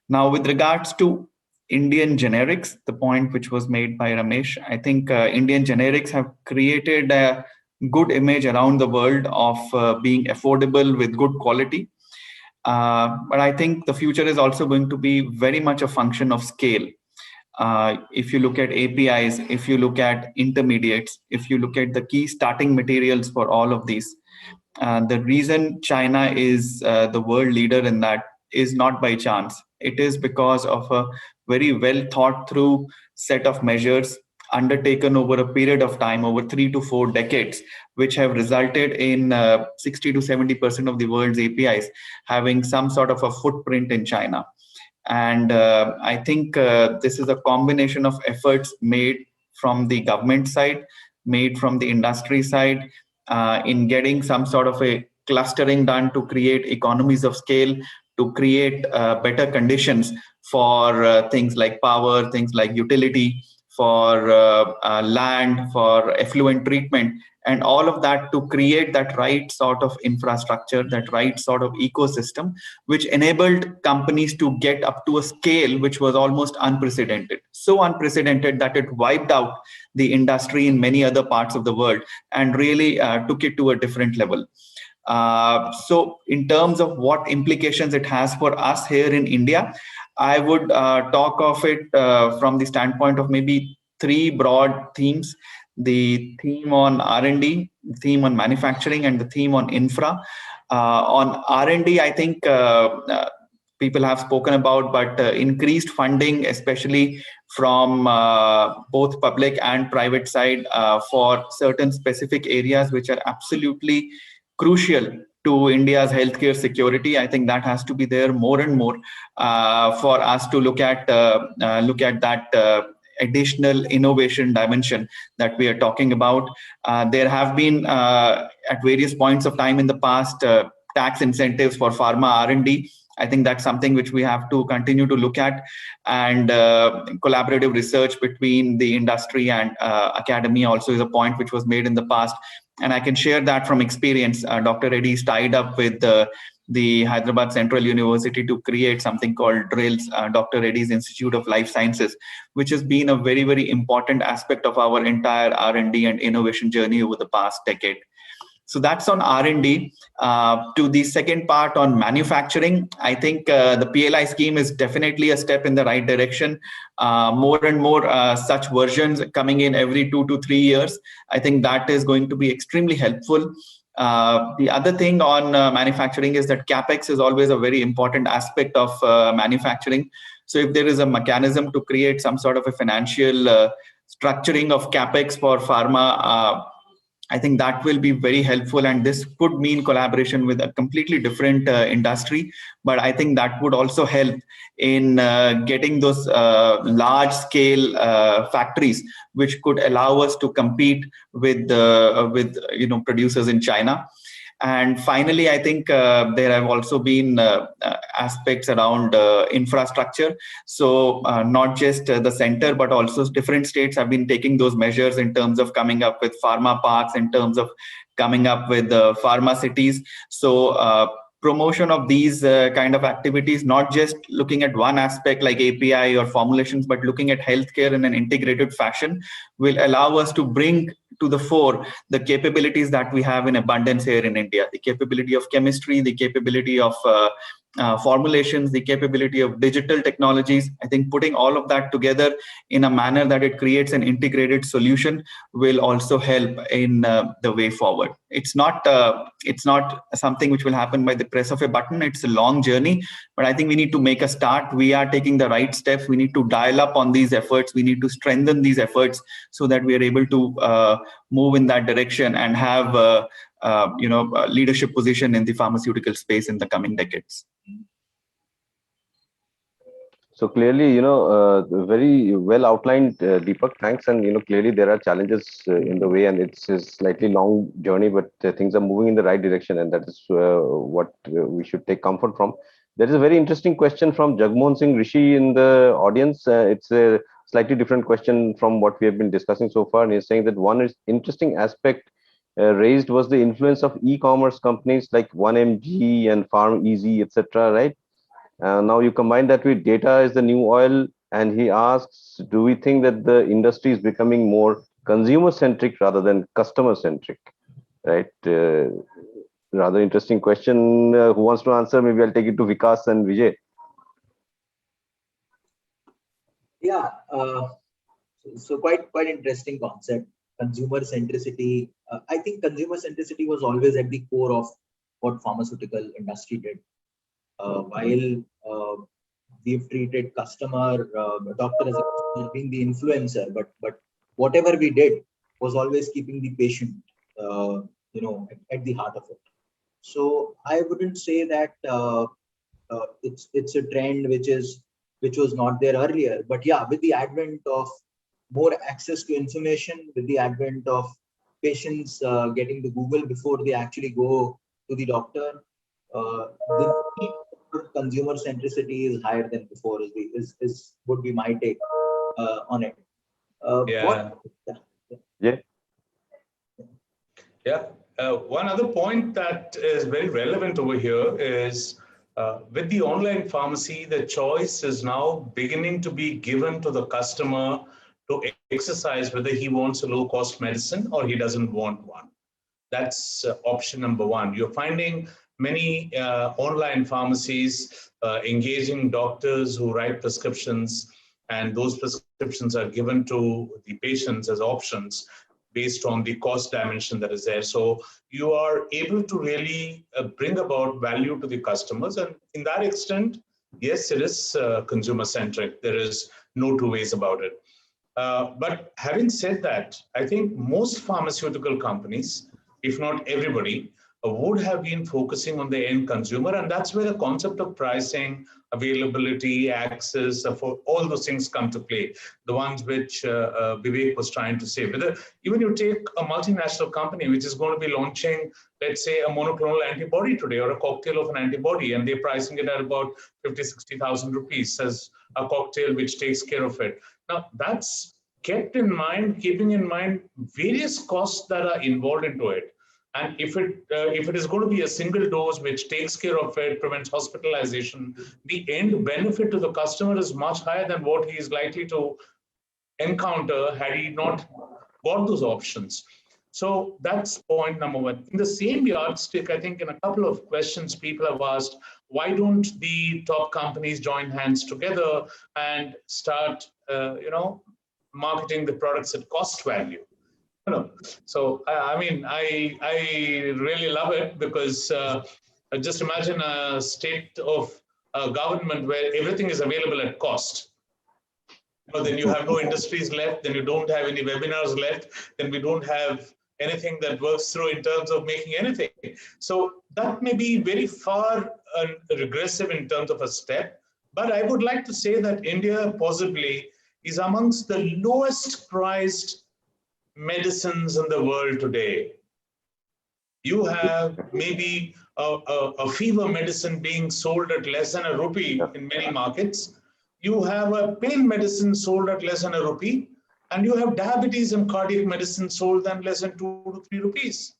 Now, with regards to Indian generics, the point which was made by Ramesh, I think Indian generics have created a good image around the world of being affordable with good quality. But I think the future is also going to be very much a function of scale. If you look at APIs, if you look at intermediates, if you look at the key starting materials for all of these, the reason China is the world leader in that is not by chance. It is because of a very well thought through set of measures undertaken over a period of time, over 3 to 4 decades, which have resulted in 60 to 70% of the world's APIs having some sort of a footprint in China. And I think this is a combination of efforts made from the government side, made from the industry side, in getting some sort of a clustering done to create economies of scale, to create better conditions for things like power, things like utility, for land, for effluent treatment, and all of that to create that right sort of infrastructure, that right sort of ecosystem, which enabled companies to get up to a scale which was almost unprecedented. So unprecedented that it wiped out the industry in many other parts of the world and really took it to a different level. So in terms of what implications it has for us here in India, I would talk of it from the standpoint of maybe 3 broad themes: the theme on R&D, the theme on manufacturing, and the theme on infra. On R&D, I think people have spoken about, but increased funding, especially from both public and private side for certain specific areas which are absolutely crucial to India's healthcare security. I think that has to be there more and more for us to look at that additional innovation dimension that we are talking about. There have been at various points of time in the past tax incentives for pharma R&D. I think that's something which we have to continue to look at, and collaborative research between the industry and academia also is a point which was made in the past. And I can share that from experience. Dr. Reddy is tied up with the Hyderabad Central University to create something called DRILS, Dr. Reddy's Institute of Life Sciences, which has been a very, very important aspect of our entire R&D and innovation journey over the past decade. So that's on R&D. To the second part on manufacturing, I think the PLI scheme is definitely a step in the right direction. More and more such versions coming in every 2 to 3 years. I think that is going to be extremely helpful. The other thing on manufacturing is that CapEx is always a very important aspect of manufacturing. So if there is a mechanism to create some sort of a financial structuring of CapEx for pharma, I think that will be very helpful, and this could mean collaboration with a completely different industry. But I think that would also help in getting those large-scale factories, which could allow us to compete with producers in China. And finally, I think there have also been aspects around infrastructure. So not just the center, but also different states have been taking those measures in terms of coming up with pharma parks, in terms of coming up with pharma cities. So promotion of these kind of activities, not just looking at one aspect like API or formulations, but looking at healthcare in an integrated fashion, will allow us to bring to the fore the capabilities that we have in abundance here in India, the capability of chemistry, the capability of formulations, the capability of digital technologies. I think putting all of that together in a manner that it creates an integrated solution will also help in the way forward. It's not something which will happen by the press of a button. It's a long journey, but I think we need to make a start. We are taking the right steps. We need to dial up on these efforts. We need to strengthen these efforts so that we are able to move in that direction and have a leadership position in the pharmaceutical space in the coming decades. So clearly, very well outlined, Deepak. Thanks. And clearly there are challenges in the way, and it's a slightly long journey, but things are moving in the right direction, and that is what we should take comfort from. There is a very interesting question from Jagmohan Singh Rishi in the audience. It's a slightly different question from what we have been discussing so far, and he's saying that one is interesting aspect raised was the influence of e-commerce companies like 1mg and PharmEasy, etc. Right? Now you combine that with data is the new oil, and he asks, do we think that the industry is becoming more consumer-centric rather than customer-centric? Right? Rather interesting question. Who wants to answer? Maybe I'll take it to Vikas and Vijay. Yeah, so quite interesting concept. Consumer centricity. I think consumer centricity was always at the core of what pharmaceutical industry did. While we've treated customer, doctor as a customer, being the influencer, but whatever we did was always keeping the patient, at the heart of it. So I wouldn't say that it's a trend which was not there earlier. But yeah, with the advent of more access to information, with the advent of patients getting to Google before they actually go to the doctor, the need for consumer centricity is higher than before. Would be my take on it. One other point that is very relevant over here is with the online pharmacy, the choice is now beginning to be given to the customer to exercise whether he wants a low-cost medicine or he doesn't want one. That's option number one. You're finding many online pharmacies engaging doctors who write prescriptions, and those prescriptions are given to the patients as options based on the cost dimension that is there. So you are able to really bring about value to the customers. And in that extent, yes, it is consumer-centric. There is no two ways about it. But having said that, I think most pharmaceutical companies, if not everybody, would have been focusing on the end consumer. And that's where the concept of pricing, availability, access, for all those things come to play. The ones which Vivek was trying to say. Whether even you take a multinational company which is going to be launching, let's say, a monoclonal antibody today or a cocktail of an antibody, and they're pricing it at about 50,000-60,000 rupees as a cocktail which takes care of it. Now, that's keeping in mind various costs that are involved into it. And if it is going to be a single dose which takes care of it, prevents hospitalization, the end benefit to the customer is much higher than what he is likely to encounter had he not got those options. So that's point number one. In the same yardstick, I think in a couple of questions people have asked, why don't the top companies join hands together and start, marketing the products at cost value? So, I mean, I really love it because just imagine a state of government where everything is available at cost. Then you have no industries left, then you don't have any webinars left, then we don't have anything that works through in terms of making anything. So that may be very far regressive in terms of a step, but I would like to say that India possibly is amongst the lowest priced medicines in the world today. You have maybe a fever medicine being sold at less than a rupee in many markets. You have a pain medicine sold at less than a rupee, and you have diabetes and cardiac medicine sold at less than 2 to 3 rupees.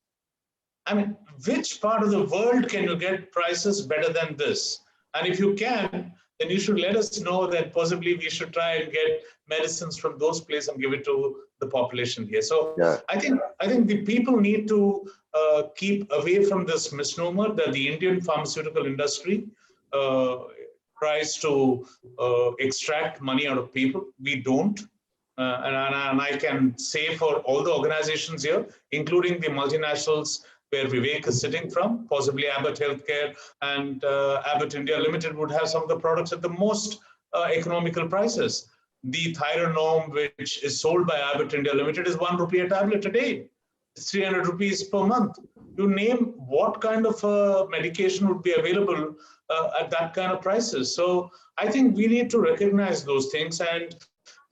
I mean, which part of the world can you get prices better than this? And if you can, then you should let us know that possibly we should try and get medicines from those places and give it to the population here. So I think the people need to keep away from this misnomer that the Indian pharmaceutical industry tries to extract money out of people. We don't. And I can say for all the organizations here, including the multinationals where Vivek is sitting from, possibly Abbott Healthcare and Abbott India Limited would have some of the products at the most economical prices. The Thyronorm, which is sold by Abbott India Limited, is 1 rupee a tablet a day. It's 300 rupees per month. You name what kind of medication would be available at that kind of prices. So I think we need to recognize those things. And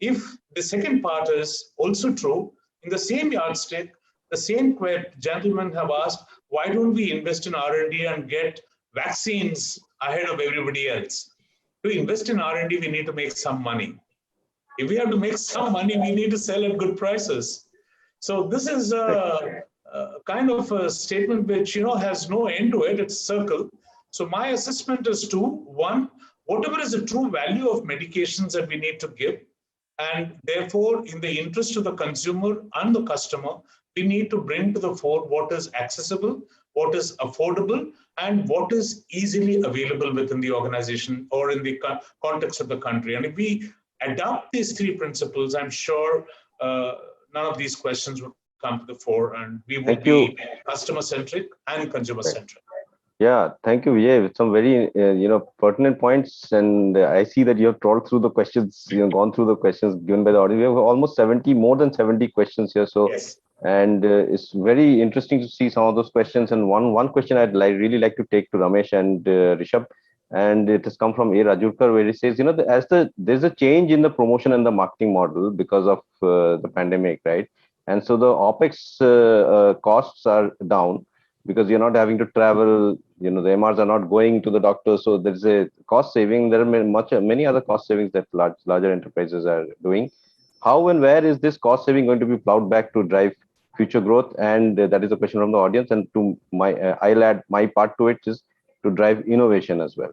if the second part is also true, in the same yardstick, the same gentlemen have asked, why don't we invest in R&D and get vaccines ahead of everybody else? To invest in R&D, we need to make some money. If we have to make some money, we need to sell at good prices. So this is a kind of a statement which, has no end to it. It's a circle. So my assessment is two. One, whatever is the true value of medications that we need to give, and therefore, in the interest of the consumer and the customer, we need to bring to the fore what is accessible, what is affordable, and what is easily available within the organization or in the context of the country. And if we adopt these three principles, I'm sure none of these questions would come to the fore, and we would be customer-centric and consumer-centric. Yeah, thank you, Vijay, with some very pertinent points. And I see that you have trawled through the questions, gone through the questions given by the audience. We have almost more than 70 questions here. So, yes. And it's very interesting to see some of those questions. And one question I'd really like to take to Ramesh and Rishabh, and it has come from A. Rajurkar, where he says, there's a change in the promotion and the marketing model because of the pandemic, right? And so the OpEx costs are down, because you're not having to travel, the MRs are not going to the doctor. So there's a cost saving. There are many other cost savings that larger enterprises are doing. How and where is this cost saving going to be plowed back to drive future growth? And that is a question from the audience. And to I'll add my part to it is to drive innovation as well.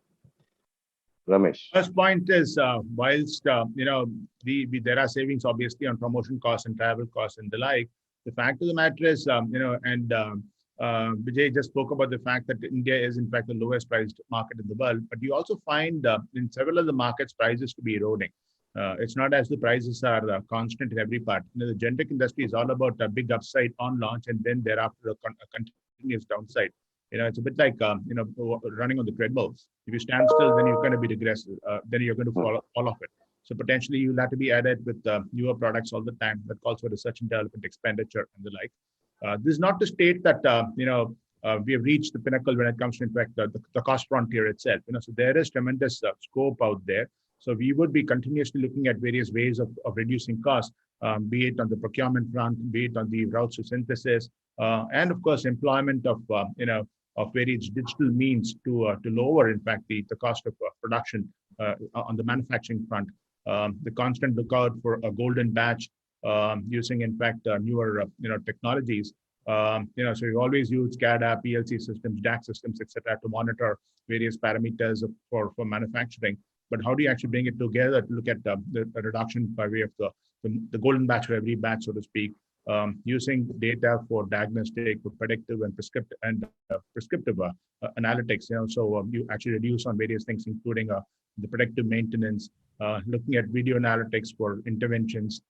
Ramesh. First point is, whilst, there are savings obviously on promotion costs and travel costs and the like, the fact of the matter is, Vijay just spoke about the fact that India is in fact the lowest priced market in the world, but you also find in several of the markets prices to be eroding. It's not as the prices are constant in every part. The generic industry is all about a big upside on launch and then thereafter a continuous downside. It's a bit like running on the treadmill. If you stand still, then you're going to be regressive. Then you're going to fall off it. So potentially you'll have to be added with newer products all the time. That calls for research and development expenditure and the like. This is not to state that we have reached the pinnacle when it comes to, in fact, the cost frontier itself. So there is tremendous scope out there. So we would be continuously looking at various ways of reducing costs, be it on the procurement front, be it on the routes to synthesis, and of course employment of various digital means to lower, in fact, the cost of production on the manufacturing front. The constant lookout for a golden batch. Using, in fact, newer, technologies. So we always use SCADA, PLC systems, DAC systems, etc., to monitor various parameters for manufacturing. But how do you actually bring it together to look at the reduction by way of the golden batch for every batch, so to speak, using data for diagnostic, for predictive and prescriptive analytics. So you actually reduce on various things, including the predictive maintenance, looking at video analytics for interventions.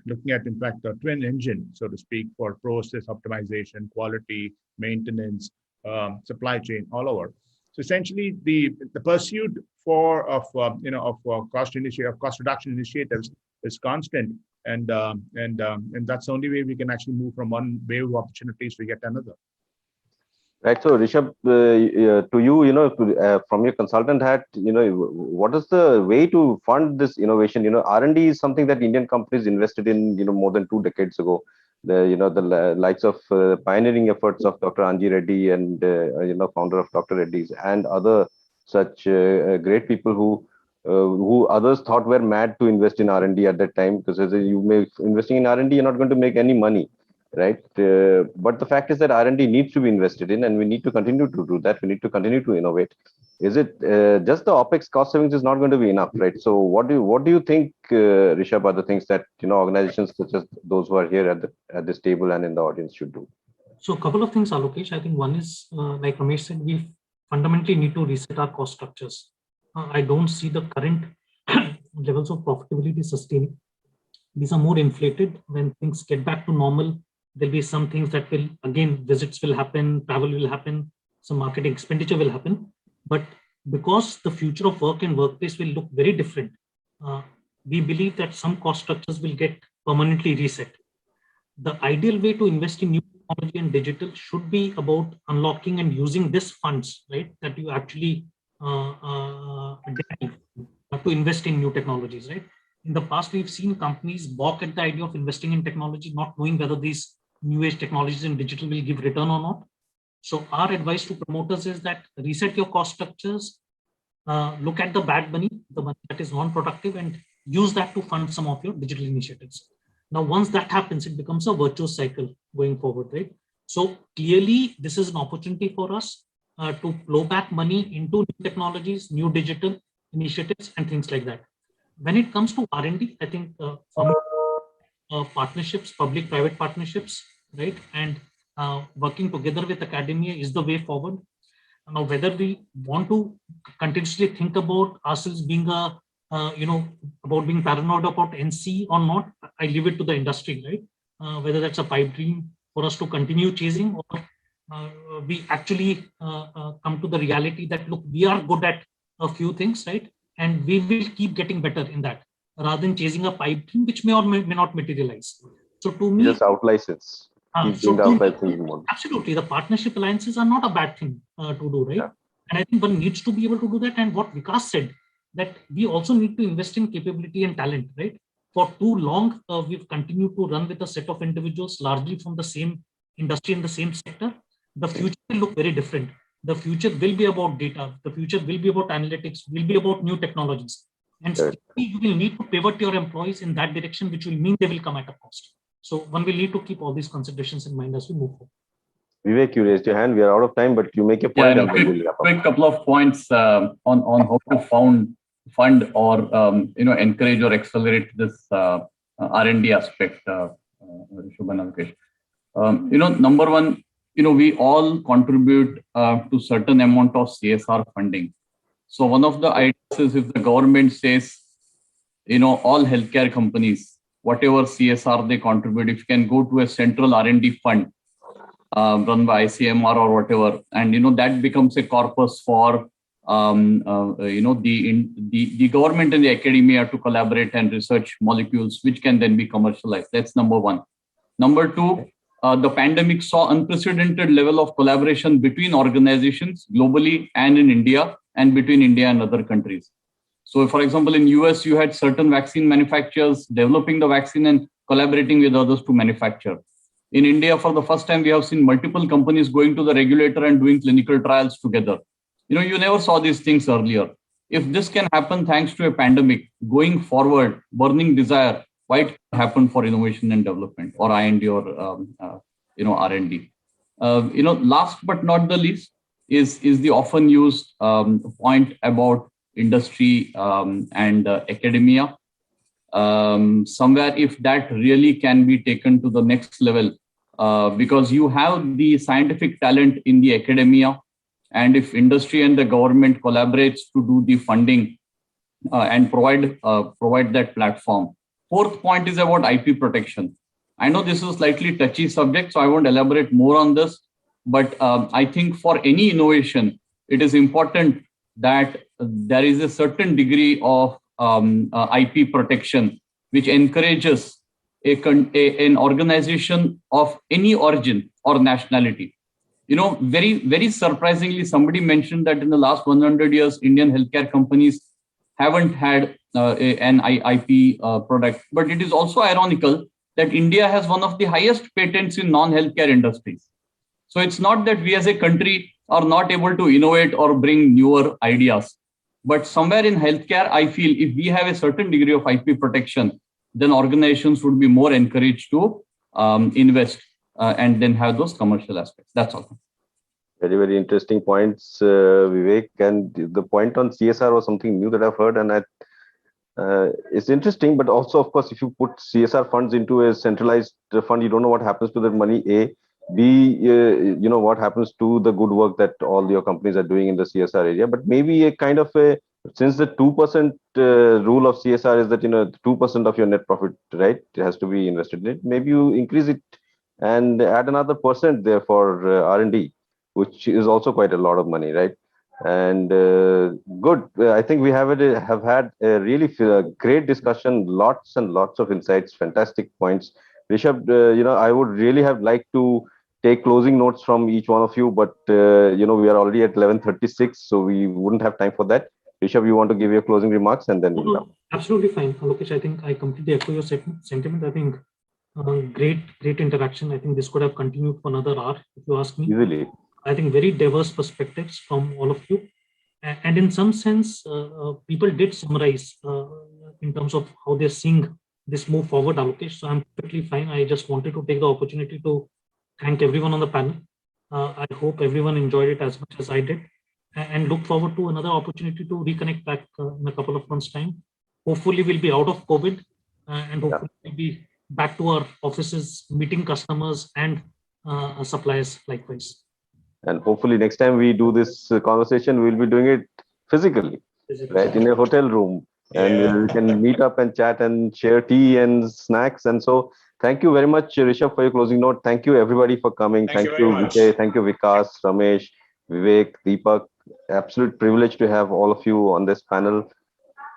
Looking at, in fact, a twin engine, so to speak, for process optimization, quality, maintenance, supply chain, all over. So essentially, the pursuit of cost reduction initiatives is constant, And that's the only way we can actually move from one wave of opportunities to get another. Right. So, Rishabh, to you, from your consultant hat, what is the way to fund this innovation? R&D is something that Indian companies invested in, more than 2 decades ago. The likes of pioneering efforts of Dr. Anji Reddy and, founder of Dr. Reddy's and other such great people who others thought were mad to invest in R&D at that time, because investing in R&D, you're not going to make any money. Right, but the fact is that R&D needs to be invested in, and we need to continue to do that. We need to continue to innovate. Is it just the OPEX cost savings is not going to be enough, right? So, what do you think, Rishabh, are the things that organizations such as those who are here at this table and in the audience should do? So, a couple of things, Alokesh. I think one is, like Ramesh said, we fundamentally need to reset our cost structures. I don't see the current levels of profitability sustaining. These are more inflated. When things get back to normal, there'll be some things that will, again, visits will happen, travel will happen, some marketing expenditure will happen. But because the future of work and workplace will look very different, we believe that some cost structures will get permanently reset. The ideal way to invest in new technology and digital should be about unlocking and using these funds, right, that you actually derive to invest in new technologies, right? In the past, we've seen companies balk at the idea of investing in technology, not knowing whether these new age technologies and digital will give return or not. So our advice to promoters is that reset your cost structures, look at the bad money, the money that is non-productive, and use that to fund some of your digital initiatives. Now, once that happens, it becomes a virtuous cycle going forward, right? So clearly, this is an opportunity for us to flow back money into new technologies, new digital initiatives, and things like that. When it comes to R&D, I think partnerships, public-private partnerships, right, and working together with academia is the way forward. Now, whether we want to continuously think about ourselves being about being paranoid about NC or not, I leave it to the industry, right? Whether that's a pipe dream for us to continue chasing, or we actually come to the reality that, look, we are good at a few things, right? And we will keep getting better in that, rather than chasing a pipe dream, which may or may not materialize. So to me, just out license. Absolutely, the partnership alliances are not a bad thing to do, right? Yeah. And I think one needs to be able to do that. And what Vikas said, that we also need to invest in capability and talent, right? For too long, we've continued to run with a set of individuals largely from the same industry in the same sector. The future will look very different. The future will be about data. The future will be about analytics, will be about new technologies. And you will need to pivot your employees in that direction, which will mean they will come at a cost. So one will need to keep all these considerations in mind as we move forward. Vivek, you raised your hand. We are out of time, but you make a point. Yeah, quick couple of points on how to fund or encourage or accelerate this R&D aspect. Number one, we all contribute to certain amount of CSR funding. So one of the ideas is, if the government says, all healthcare companies, whatever CSR they contribute, if you can go to a central R&D fund run by ICMR or whatever, and that becomes a corpus for the government and the academia to collaborate and research molecules which can then be commercialized. That's number one. Number two, the pandemic saw unprecedented level of collaboration between organizations globally and in India, and between India and other countries. So, for example, in US, you had certain vaccine manufacturers developing the vaccine and collaborating with others to manufacture. In India, for the first time, we have seen multiple companies going to the regulator and doing clinical trials together. You never saw these things earlier. If this can happen thanks to a pandemic, going forward, burning desire, why it can happen for innovation and development, or I&D, or R&D. Last but not the least is the often used point about industry and academia. Somewhere, if that really can be taken to the next level, because you have the scientific talent in the academia, and if industry and the government collaborates to do the funding and provide that platform. Fourth point is about IP protection. I know this is a slightly touchy subject, so I won't elaborate more on this, but I think for any innovation, it is important that there is a certain degree of IP protection, which encourages an organization of any origin or nationality. Very surprisingly, somebody mentioned that in the last 100 years, Indian healthcare companies haven't had an IP product. But it is also ironical that India has one of the highest patents in non-healthcare industries. So it's not that we as a country are not able to innovate or bring newer ideas. But somewhere in healthcare, I feel if we have a certain degree of IP protection, then organizations would be more encouraged to invest and then have those commercial aspects. That's all. Very, very interesting points, Vivek. And the point on CSR was something new that I've heard, and it's interesting. But also, of course, if you put CSR funds into a centralized fund, you don't know what happens to that money. A, B, what happens to the good work that all your companies are doing in the CSR area. But maybe a kind of since the 2% rule of CSR is that 2% of your net profit, right, it has to be invested in it. Maybe you increase it and add another percent there for R&D, which is also quite a lot of money, right? And good. I think we have had a really great discussion, lots and lots of insights, fantastic points. Rishabh, I would really have liked to take closing notes from each one of you, but we are already at 11:36, so we wouldn't have time for that. Rishabh, you want to give your closing remarks and then we'll come. Absolutely fine, Lokesh. I think I completely echo your sentiment. I think great interaction. I think this could have continued for another hour, if you ask me. Easily. I think very diverse perspectives from all of you. And in some sense, people did summarize in terms of how they're seeing this move forward, Lokesh. So I'm perfectly fine. I just wanted to take the opportunity to thank everyone on the panel. I hope everyone enjoyed it as much as I did, and look forward to another opportunity to reconnect back in a couple of months' time. Hopefully, we'll be out of COVID, and hopefully we'll be back to our offices, meeting customers and suppliers likewise. And hopefully next time we do this conversation, we'll be doing it physically, right, in a hotel room. And we can meet up and chat and share tea and snacks. And so thank you very much, Rishabh, for your closing note. Thank you, everybody, for coming. Thank you, Vijay. Thank you, Vikas, Ramesh, Vivek, Deepak. Absolute privilege to have all of you on this panel.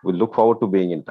We look forward to being in touch.